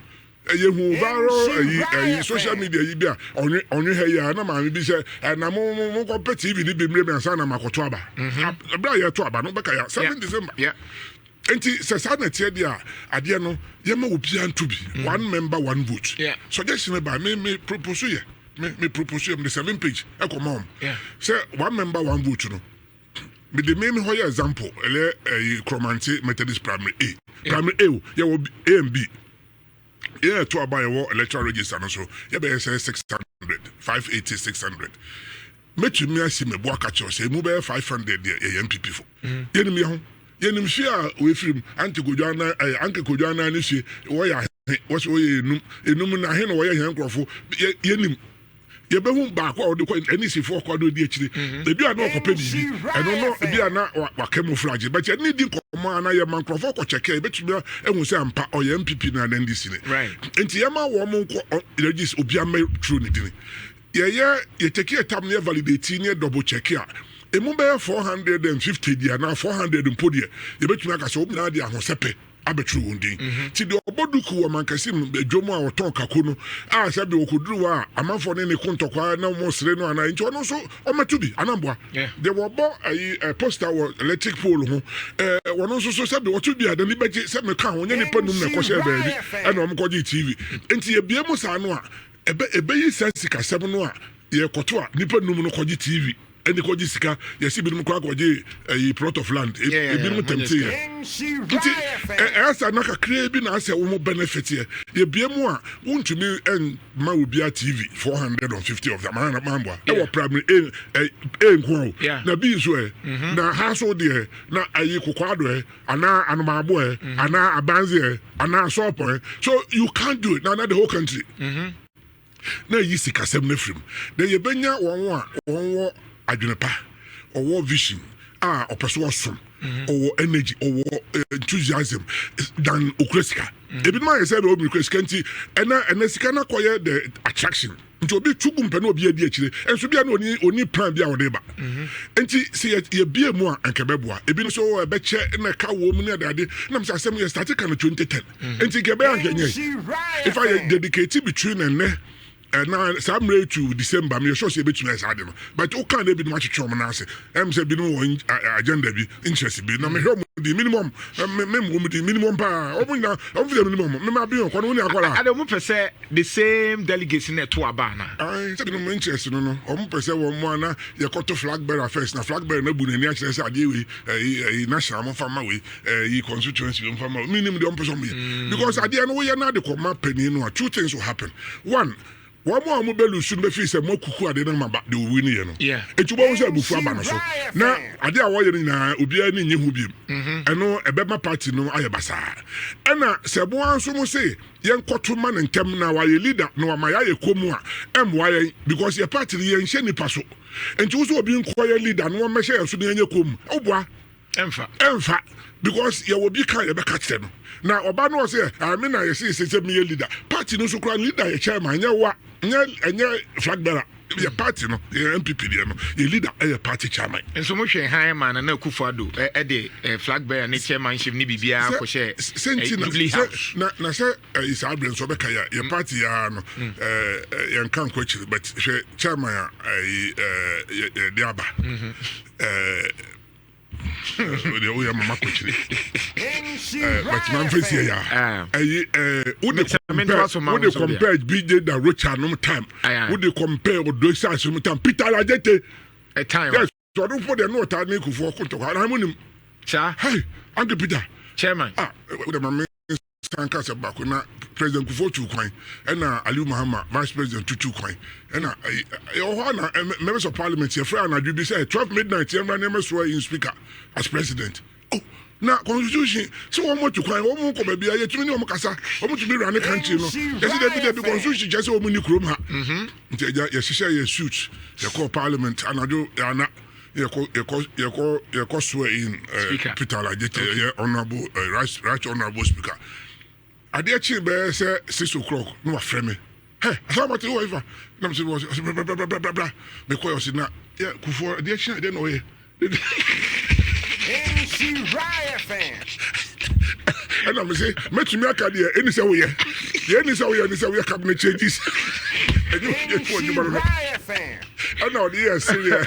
yehu viral social media yi bia onye ha ya na ma bi se na mo ko pe TV ni bi mre me ansa na makoto aba abra ya to aba no beka ya 7 December yeah enti se sa na tie dia ade no ye ma obi anto bi one member one vote yeah suggestion by me propose ye me propose the 7 page e ko mom yeah say one member one vote no me the main hoya example ele Kromanti Methodist primary A primary A ye will A and B. Yeah, to buy a electoral register and so yeah, be say 600, 580, 600. Met you me see me boa catch say move 500 there MPP for. Yenim ho. Yenim share we film anti Kojana anke Kojana ni she wo ya what we enum na he no wo ya hen krofo yenim ye be hu ba kwa de ko ani si for kwa do di akire e bia na okope bibi e no no e bia na wa camouflage but ye ni di komo na ye man krofo ko cheke e betumi ehun se ampa o ye MPP na dan di sine right enti ye ma wo mo ko regis obi am true ni dini ye take a time ne validate ne double check ya e mu be 450 dia na 400 mpo dia ye betumi aka so obi na dia ahosepe abetru wondi ti de oboduku wo mankasim adwomu a woton kakono a sabe okoduru a amanfo ne kontokwa na mo sere no ana nti ono so omatubi anamboa de wo bo a poster wo electric pole ho wono so sabe wotubi adani beje se me ka ho nye nipa num na ko share baabi ana omkoje TV nti ye biemu sa no a ebe yi sense kasem no a ye koto a nipa num no koje TV and the Kojisika, you see, a plot of land, a bit as I knock a craving as a woman benefit here. You be more, won't to me and Mawubia TV, 450 of them, Mamba, our primary aim, now be so, now household dear, now a Akufo-Addo, Anna Maboy, Anna Abanzi, Anna Sopo, so you can't do it, now not the whole country. Now you see Kasem Nefrim, then you benya one adwunepa or vision or persuasion or energy or enthusiasm than okresika. Ebi man say be okresika and sika na koye the attraction nti obi tugum pe na obi adi akire enso bia na oni plan bia wode ba nti se ye bia mu a ankebeboa ebi no so ebe che na ka wo mu na dade na msa asem ye start kan 2010 nti gebe angenye if I dedicate between and now some way to December, me sure say between us adem. But o can be much chom na say. Say be no agenda be interest be. Na me hear the minimum the minimum pa. O na o the minimum. Me ma be on kono ni akwara. Adem mo pese the same delegates in to aba na. Say no interest no. O mo pese wo mo na ye koto flag bearer first. Na flag bearer na bu na ni a kire say ade we national mo fama we constituency mo fama. Minimum the person be. Because ade no we na the command penny no. Two things will happen. One, one more mobile soon be face mo kuku ade na maba de win ye no etubo wo say bufu aba no so na ade a wo ye na obi ani nyi hu biem eno ebema party no ayebasa ena sebo anso mo say yen koto man ntem na wa ye leader no wa maya ye komu a emwa ye because your party ye nhye nipa so enti wo so obi nko ye leader no me hye so de nye komu oboa emfa because you will be kind of a catch them. Now, Obano say, I mean, I say, me leader. Party no so called leader, a chairman, and flag bearer. Your party, no, your MPP, your leader, a party chairman. And so much a high man and Akufo-Addo, a flag bearer, and a chairmanship, Nibia, Koshe, Now, sir, is Abram Sobekaya, your party, young can't coach, but chairman, Diaba. We are mama coach. But man face here, would they compare BJ the Richard no time? Would they compare with those sides no time? Peter Lajete a time. Yes, so I don't put the note I make for contact. I'm on him. Hey, Uncle Peter, Chairman. With the man Sankasa Bakuna, President Akufo-Addo Kwan, and Ali Muhammad, Vice President Tutu Kwan, and members of Parliament here, and I do be said 12 midnight, and never swear in Speaker as President. Oh, now Constitution, so one more to Kwan, one more come be a too many Omokasa, almost to be around the country. Yesterday, the Constitution just so many Kroma. Yes, she said, suits, the call Parliament, and I do, you swear in Peter Lajete, honorable, right honorable Speaker. I dare be say 6 o'clock. No frame me. Hey, I saw what you over. No, she was blah blah blah blah blah. Me call you now. Yeah, Akufo. I didn't know it. Nhyira fan. And I'm say, met me a career. Any say we. Any say we cabinet changes. Nhyira fan. And now the Syria.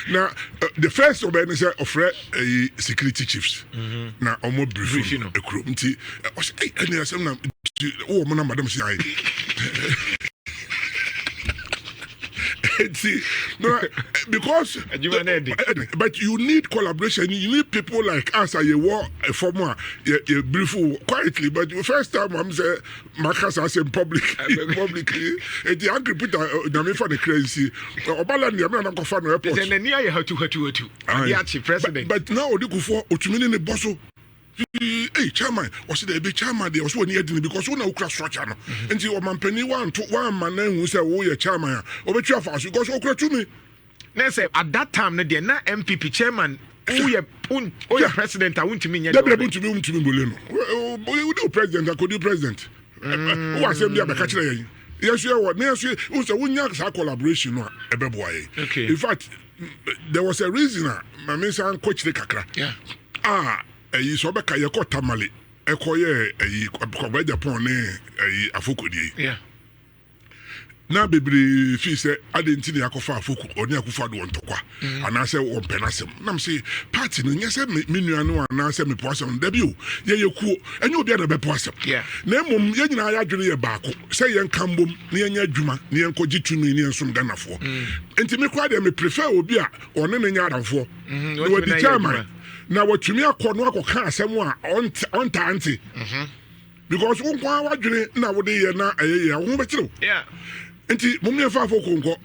Now the first of any say offer security chiefs. Now almost brief you know. A crew. Any say na oh madam say see, no, because but you need collaboration. You need people like us. I war a former, you brief quietly. But the first time I'm saying, Marcus as in publicly, the angry Peter, the for the crazy. Obala, the American Kofano airport. Then near you to the president. But now the Akufo, Otumini the bosso. Hey, chairman, was it a big chairman? There was one year because one of structure. And you man penny one man who said, oh, your chairman, over 12 hours, you go so to me. Now, say at that time, the na MPP chairman, oh, your president, I want to mean, you want to be Bolino. You do president, I could do president. Who was him there by catching? Yes, you are what? Yes, you was a winner collaboration. Okay. In fact, there was a reason, my minister coach the Kakra. Yeah. So be kay ko tamale ekoye ko Japan afokodi na bebre fi say adenti ne akofa afoku oni Akufo-Addo wontokwa anase wo penasem nam say party no nyese me nuanu anase me poasem da bi o ye kuo enye obi na be poasem na mum ye nyina ya dwene ye baako say ye nkambom ne ye nya adwuma ne ye nkogi tumi ne nsum ganafo enti me kwa de me prefer obi a one ne nya adamfo no wadi chairman na watumi akọ ka asem a onta anti because unkwa wadwene na wode ye na ayeye wo betiro enti mum ye fa afoko nko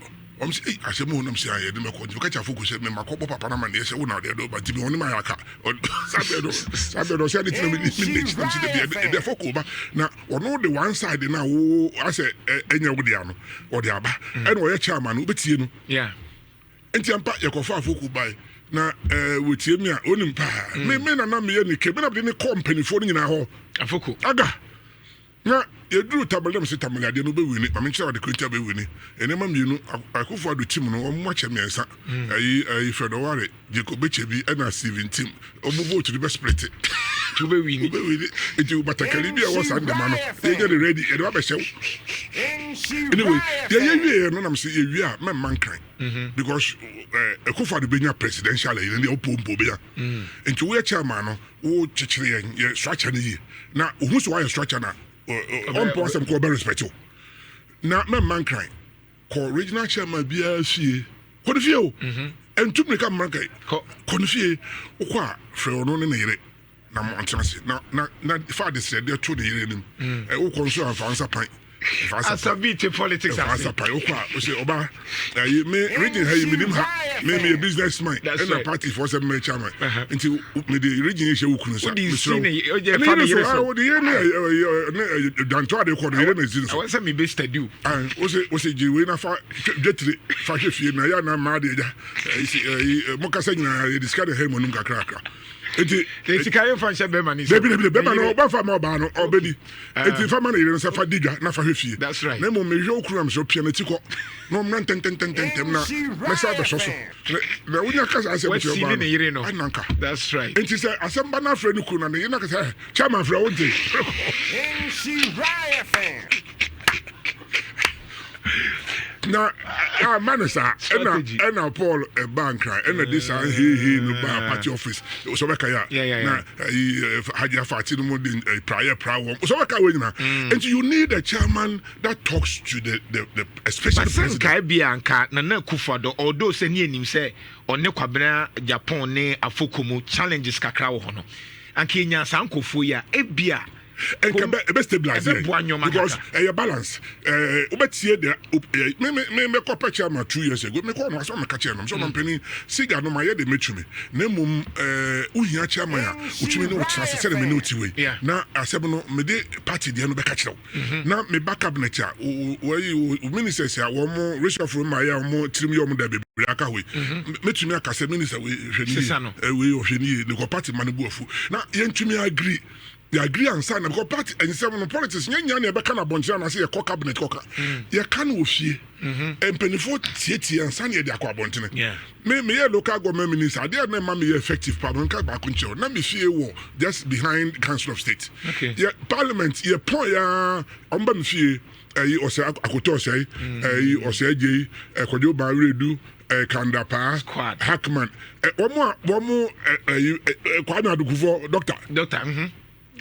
say Asamoah nam say ayede me ko ka cha focus me makobo papa na man ye say wona de do but me woni ma yaka sabedo say the me nam say the focus ba na ono the one side na wo ase enya wo de ano wo de aba e na wo ye chairman wo betie no enti ampa ye ko fa afoko bai na wotie me a onim pa me na me ye ni ke me na de ne company fo ni na ho afoko aga na yeduru tabelem se tamelade no be wini ma menche de kwenta be wini enema mienu Akufo-Addo team no omo ache mensa ayi Fedoware Jacob Bechebi na 17 omo vote be split to be wini eju batakali bia was and man no get ready e do be shew anyway ye no nam se ye wi a me mankan because Akufo-Addo benya presidential e ne opompo be ya enti we chairman no wo chichire ye structure ne yi na ohu so why structure na on person ko be respect you na me man cry ko regional chairman bia fie ko fie o entum ne ka man kai ko fie ko a frɛ ono ne yere na mo antanse na fa de se de to de yere nim wo ko so anfansa pan Asabite politics asa pa okwa o say oba me region ha me nim ha me businessman and a party for some chairman until me the region she wukunu sa so o fa me yere so o de ne dan to ade ko de yere na zin so I want say me be study o say jiwe na fa jetri fa hwefie na ya na ma de ja mo ka sa nyina discard he monum kakra eti kayo fan she be mani be no ba fa ma ba no obedi eti fa ma na yere sa fa diga na fa hwefie that's right na mo me hwe okuru am so pia na ti ko no mna ten na me sa be so na unya kasa ase bi o ba na yere no ananka that's right enti say asem ba na afra ni ku na yena kasa chairman afra wonte na manasa ena Paul bank ena this he no ba party office so be kaya na Haja Fati no modern prior so be kaya nyina and you need a chairman that talks to the especially president kai bia anka na Akufo-Addo although say ni enim say one kwabena Japan ne afokomu challenges kakra wo hono anka nya sankofo ya ebia and can be stabilize because a balance obetie de me corporate chairman 2 years ago me ko no so me ka chairman so man penny siga no my de metumi na mum uhia chairman a utumi ne utira se me no tiwe na asem no me de party de no be ka kire na me back cabinet a we ministers a wo mo reshuffle from my mo tirim yo mo da bebre aka we metumi aka se minister we hwani we hwani the party man bu afu na yentumi agree they agree and sign because party and seven politics nyanya na be kana bonchira na say your cabinet koka you can ofie and penifo tie and sign your akwa bontene me local government minister they na ma me effective parliament ka ba kunche na me fie wo just behind council of state parliament ye point ya omba me fie ose akoto ose ose je kojo ba redu Kandapa Hackman omo Kwame Adukufo doctor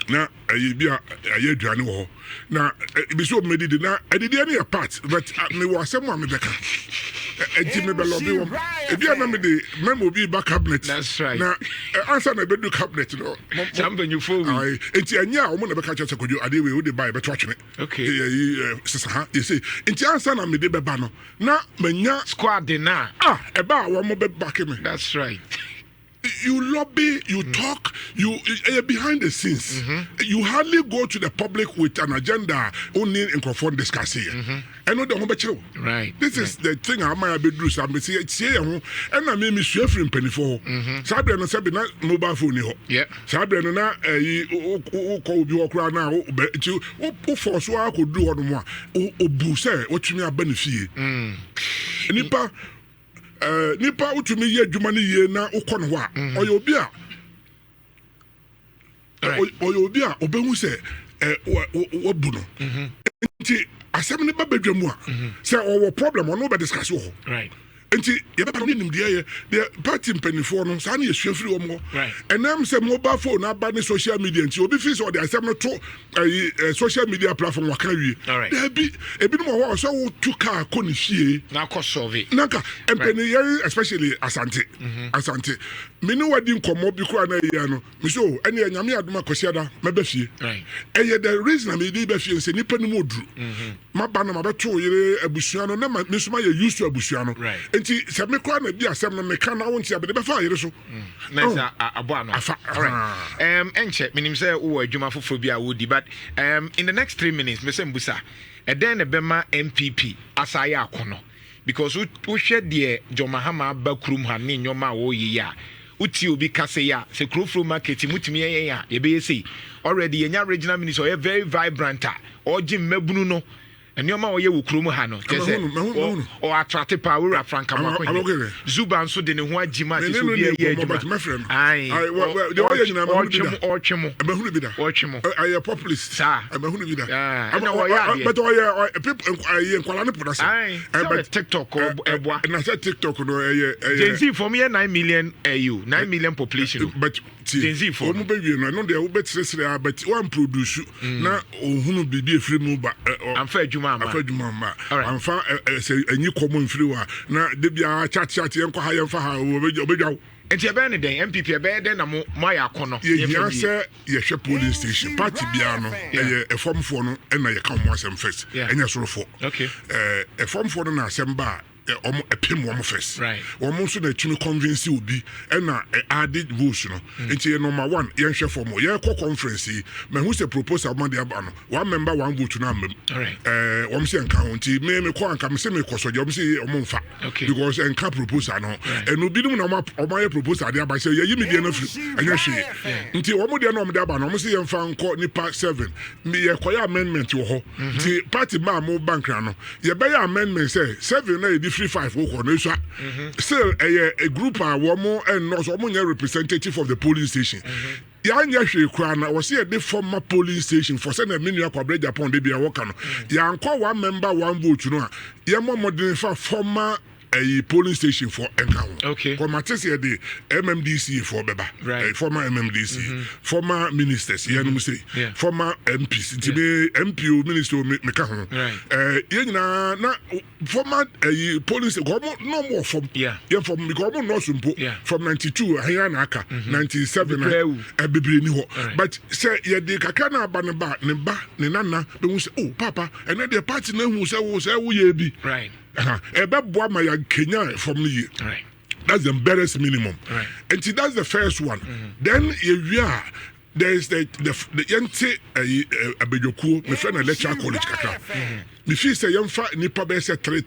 na bia ayeduane wo na bi so medidi na edidi any part but me was someone me beka enti me be lobby wo bia na me de memo bi back cabinet that's right na answer na be do cabinet no champion you for we enti anya o mo na beka chese kojo ade we wo de buy be to atwene okay sisa ha you say enti answer na me de be ba no na manya squad na e ba wo mo be back me that's right you lobby, you talk, you behind the scenes. You hardly go to the public with an agenda only in conform discussing. I know the home right. This is the thing I might be doing. I'm saying, and I mean, Monsieur from Pennyfo. Sabre and Sabina mobile phone. Yeah. Sabre and I, call you crowd now, but you, for so I could do on one. Oh, Buse, what you mean, benefit. Nipa. Nipa utumi ye adwuma ne ye na ukɔ no a oyo obi a obehu se wabu no nti asɛm ne ba badwa mu a sɛ ɔwɔ problem ɔno ba discuss wo right enti yɛbɛba no nim deɛ yɛ party mpanimfoɔ no saa ne yɛsua firi wɔn hɔ ɛnam sɛ mobile phone aba ne social media nti obi fi sɛ ɔde asɛm no to social media platform waka wie daabi ebinom wɔ hɔ sɛ wotu kaa kɔ ne fie na kɔ sɔve nanka mpani yɛn especially asante mene wadi nkɔmmɔ bi koraa na ɛyia no meso ɛne nyame adom akɔsiada mɛbɛ fie ɛyɛ the reason a mede bɛ fie sɛ nnipa no mu ɔduru maba no mabɛtoo yere abusua no na mesoma yɛ used to abusua no nti sɛ me koraa na bi asɛm no meka na wo nti abɛde bɛfa yere so na sɛ aboa no ɛnkyɛ menim sɛ wowɔ adwuma foforɔ bi a wodi but in the next 3 minutes mesɛ mbusa ɛdɛn ne bɛma MPP asa yɛ akɔnɔ because wohwɛ deɛ John Mahama ba kurom ha ne nnwɔma a wɔyɛ yi a uti obi kase ya se krofro market mutimi yen ya ye be say already yenya regional minister o very vibrant o jim mabunu no enioma o ye wo krom ha no kese o attract power Franka Makwe Zuba nso de ne ho agima te so bi ye adwuma ai o twemo abahunu bi da I populist sa abahunu bi da na o ya but o ye people nkwala ne poda say but TikTok eboa na say TikTok no Gen Z for me 9 million AU 9 million population but Gen Z for mo be wie no de wo betre but one produce na ohunu bibi efiri mu ba amfa adwuma ma amfa say anyi common free wa na de bia chat yen kwa ha yen fa ha obedwaw enti ebe ne den MPP ebe den na mo ya akono ye say ye hwe polling station party bia no e form for no e na ye ka mo asem first enya sorofo okay e form for no na asem ba omo epem wo mo first right omo so na tumi convince obi na added votes no enti number 1 yen hwe for mo ye ko conference me hu se proposal man dey aba no one member one vote na am omo se enka ho nti me ko anka me se me koso je omo se omo mfa because enka proposal no eno bi dum na omo ye proposal dey aba se ye yimi dey na firi enya hwe nti omo dey na omo dey aba no omo se ye mfa nko nipa 7 me ye koya amendment wo ho nti party ma mo bank na no ye be ya amendment say 7 na ye 5 wo no so still a group a womo and no so omo representative of the polling station ya anya hwe kura na wo se the former polling station for say na menu akwabre Japan de bia wo ka no ya anko one member one vote no a ye mo modern fa former a polling station for encounter. Okay. For Matisse, the MMDC for Beba, former MMDC, former ministers, former MPs, MPO minister Mekahon. Na former police no more from from because no simple from 92 Hayanaka 97 Bibri but say ye de kakana banaba ne ba ne nana be say oh papa and then the party na hu say wo ye bi right Boa my Kenya from the right. That's the barest minimum. Right. And see, that's the first one. Then there is the Yente Abejoku, my friend electoral college kakra. Me feel say young fa nipa be say 3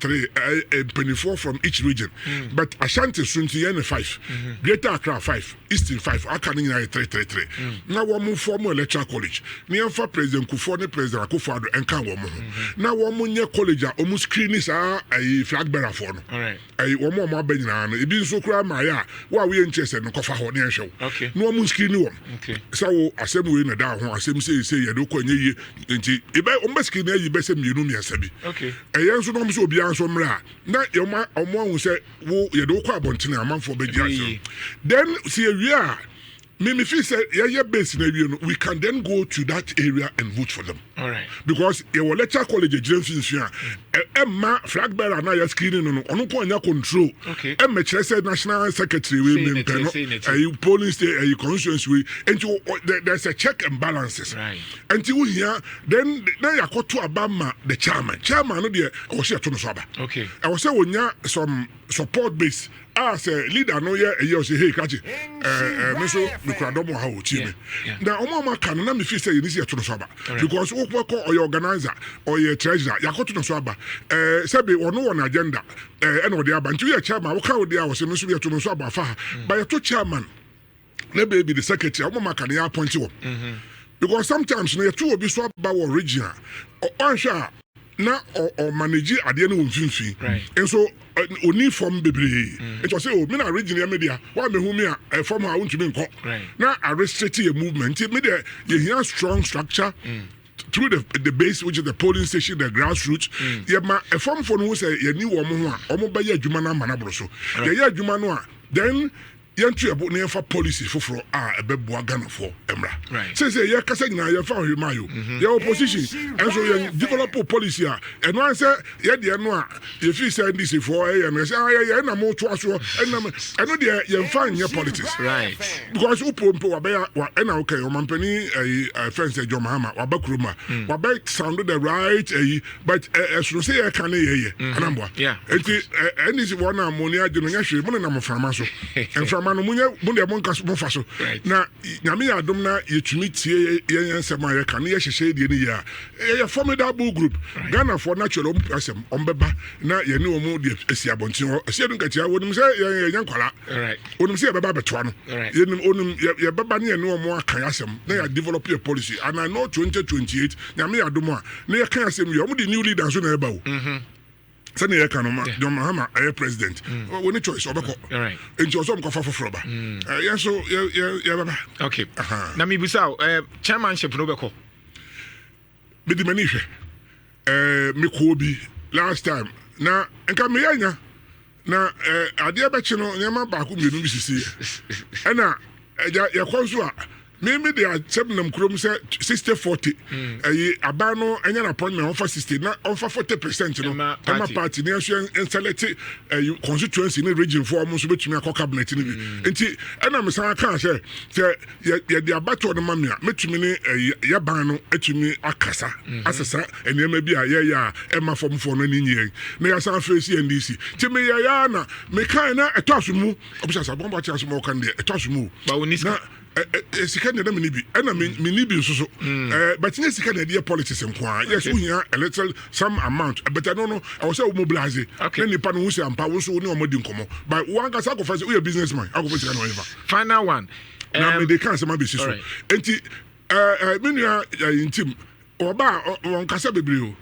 from each region. But Ashanti Sunti yen 5. Greater Accra 5, Eastern 5, Akani 3. Now we move form electoral college. Ni fa President Akufo-Addo President Akufo-Addo enka wo mo. Now we mo nye college a omo screen is a flag bearer for no. Alright. Wo mo ma ba nyina no. Ebi nso kura ma ya wa we nchese no kofa ho ne ehwe. Okay. No mo screen wo. Okay. So asem we na da ho asem say ye do ko nye ye nti ebe omo screen ayi be say mienu sabi okay eyen so no so obi anso mra na yoma omo ahu se wo ye do kwa bontene amanfo be dia then see a me feel say yeah base na we no we can then go to that area and vote for them. All right. Because your lecture college Jensen Emma flag bearer na ya screening no ono ko anya control. Okay. Emma say national secretary we member polling state constituency we and there's a check and balances. Right. Until here then ya koto abama the chairman no dey o se to no so aba. Okay. I was say wonya some support base as a leader no ye say hey kachi me so me kwado mo ha o chi me na omo ma kan na me feel say you need to no so aba because wo ko or organizer or your treasurer yakoto no so aba sabe ono won agenda e no dey aba nti you chairman wo ka wo dey a wo se me so be to no so aba fa by your chairman na be the secretary omo ma kan ya appoint wo because sometimes no you two obi so aba wo regional on sha na or manage ade no mfimfi enso oni form bebre it was say oh me na regional media why me hu me a form how ntumi nko na a restrict your movement me there you hear strong structure through the base, which is the polling station, the grassroots. A form for no say you knew omo ba ye adwuma na manabro so. Ye adwuma no a then yantu ebo na fa policy foforo a ebeboa Ghana for emra. Say ye kasa nyina ye fa hwemayo. Ye opposition and so ye develop policy a eno an say ye de no a ye fi say this for e na say ye na mo to aso eno de ye fa nye politics. Right. Because upompo wa be wa ena okay o mampani friends e Jomahama wa bakruma wa be sound the right but as you say ye kan ye anamboa. Enti any one ammonia adwunya hwe mo na mo frama so. Mano munye bunde mon kaso mo faso na nyame ya dom na yetumi tie yen nsema ya kan ye hyehye die ni ya ye formidable group Ghana for natural asem ombeba na ye ni omo de esi abontin esi edun katia wonim se ye nyankwala wonim se ye beba beto no yenim onim ye beba ne ye ni omo akan asem na ya develop your policy and I know 2028 nyame ya dom a na ye kan asem ye omo de new leaders so na eba wo Sani ya kanoma Jomahama aye president. We need choice obeko. Right. Nti oso mkofa foforo ba. Yeah so yeah baba. Okay. Na mi busa chairmanship no beko. Be di mani hwe. Me ko bi last time. Na enka me yanya. Na ade abechi no nyama ba ko mienu bi sisi. Ena ya konso a maybe they are 7 krom say 60-40 abano enya na appointment offer 60 na offer 40% no Emma party na so select constituency in region for almost betumi akọ cabinet ni bi enti ena me san kan say ye de abato no mamia metumi ni ya ban no etumi akasa asesa enema bi a ye ya Emma form for no ni na ya san face NDC ti me ya na me kan na etoasumu obisa sa bomba cha so mo kan de etoasumu ba woni sika na me nibi ena me nibi so but nye sika na dey politics nkwa yes we hear a little some amount but I don't know I was say mobilize na nipa no hu say ampa wo so ni omodi nkomo but one ka sa ko fa say we a businessman akofo sika no ever final one na me dey kan say ma be so enti me nua intim oba won kasa bebre o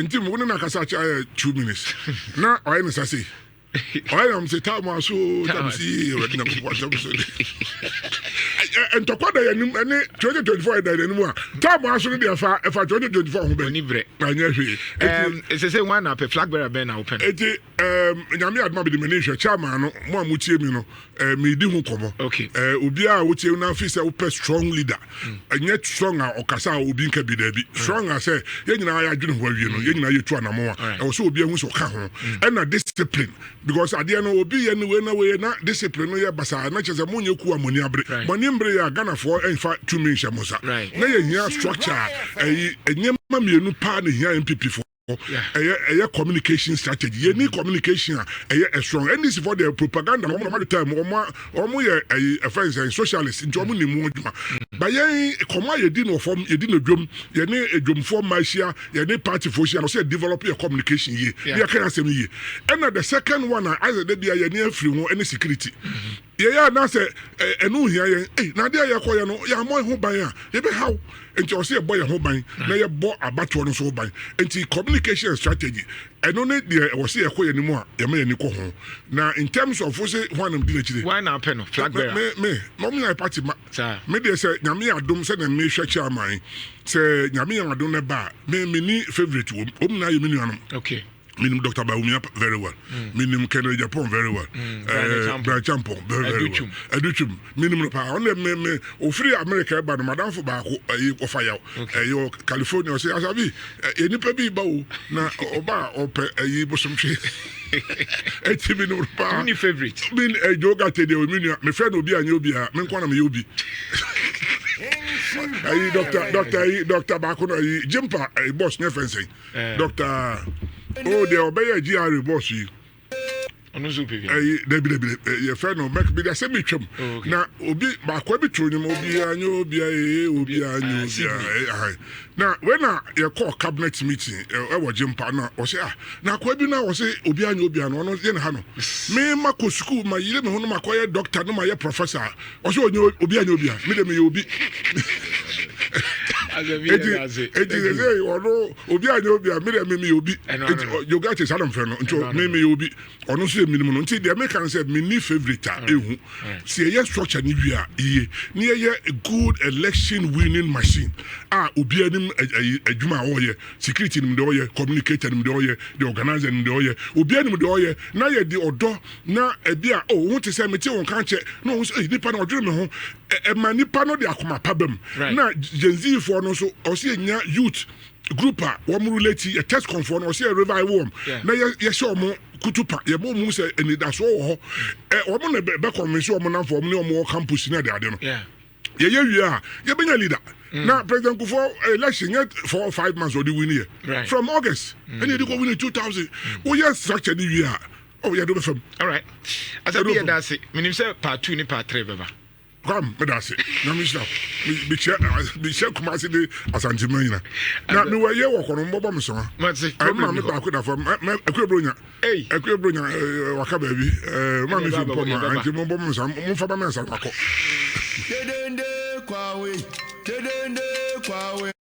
intim wo na kasa cha 2 minutes na o ene sa say I am say time so time see we na ko so and to kwada yanim ene 2024 da yanim a time aso dey fa 2024 ho be oni bre anya hwe it say one up flag bearer ben na open eti nyame adma be the manager chairman no mo amutie mi no me di hu komo obi a wo tie na fi say wo strong leader anya strong a okasa obi nka bi da bi strong a say ye nyina ya adwene ho awie no ye nyina ye tu anamo a wo so obi ahu so ka ho and na discipline because at the end obi ye no we na discipline no ye basa na chese munye ku amoni abre moni mbre ya Ghana for enfa 2 minutes musa na ye hia structure enyema mienu pa na hia MPP for a communication strategy. You need communication. A strong. And this is for the propaganda. All the time, a friends and socialists in Germany. But you come out, you didn't form, you didn't drum, you need a drum for Malaysia, you need party for Shia, say develop your communication here. You can't say me. And the second one, as a baby, you need free any security. Yeah, na say enu here na dia ya koya no ya mo ho ban a ye be how enti o say boy ho ban na ye bo abato no so ban enti communication strategy eno ne dia o say koya ni mu a ye me ni ko ho na in terms of o say one am di na chire why na pen no flag bearer me na party me dey say nyame adom say na me hwe chairman say nyame adom na ba me ni favorite wo na ye me nuanom Minim Dr. Baumia very well. Minim Kennedy Japan very well. Brian Champon very well. Educhum. Minim pa on me o free America ba no madam for ba o fire. Yo California say asabi eni pa bi ba o na oba o pe yi bosomtwe. Eti minim pa. Any favorite. Min joga te de o minia me friend obi anya obi a me nkwana me obi. Doctor Bakuno Jimpa boss never Doctor oh they obey a GR boss you Debbie your friend no make be the same chum na obi bakwa bi tro nyum obi anyo na when you call cabinet meeting e wo Jimpa na o say na kwa bi na o say obi anyo no ye na ha no me mako school ma yire me ho no makoye doctor no ma ye professor o say obi anyo me de me obi say ono obi anya obi a me obi yoga che sadam fe no nti me obi ono so minimum no nti the American say me ni favorite ehu see ye structure ni wi a iye ni ye a good election winning machine obi anim adwuma oye security nim de oye communicator nim de oye the organizer nim de oye obi anim de oye na ye di odo na ebia won te say me te won kan che no nipa na odwere me ho ma nipa no de akoma pabam na Gen Z for no so o se nya youth group a wo mu relate a test conform no se revive worm na ye show mo kutupa ye bo mu se eni da so ho wo mo na be convince wo mo na for mo ne wo campus na de ade no ye wi a ye benya leader na President Akufo election yet 4 or 5 months or the win here from August and he go win in 2000 oh yes structure the wi a oh yeah do be from all right as I be that say menim say part 2 ni part 3 beba come me that say na me stop be share kuma say the Asante Manyina na me we ye wo kono mbobo me so ma say ma me ba kweda for akwebronya waka ba bi ma me fi pom anti mbobo me so mo fa ba me sa akọ dedende kwawe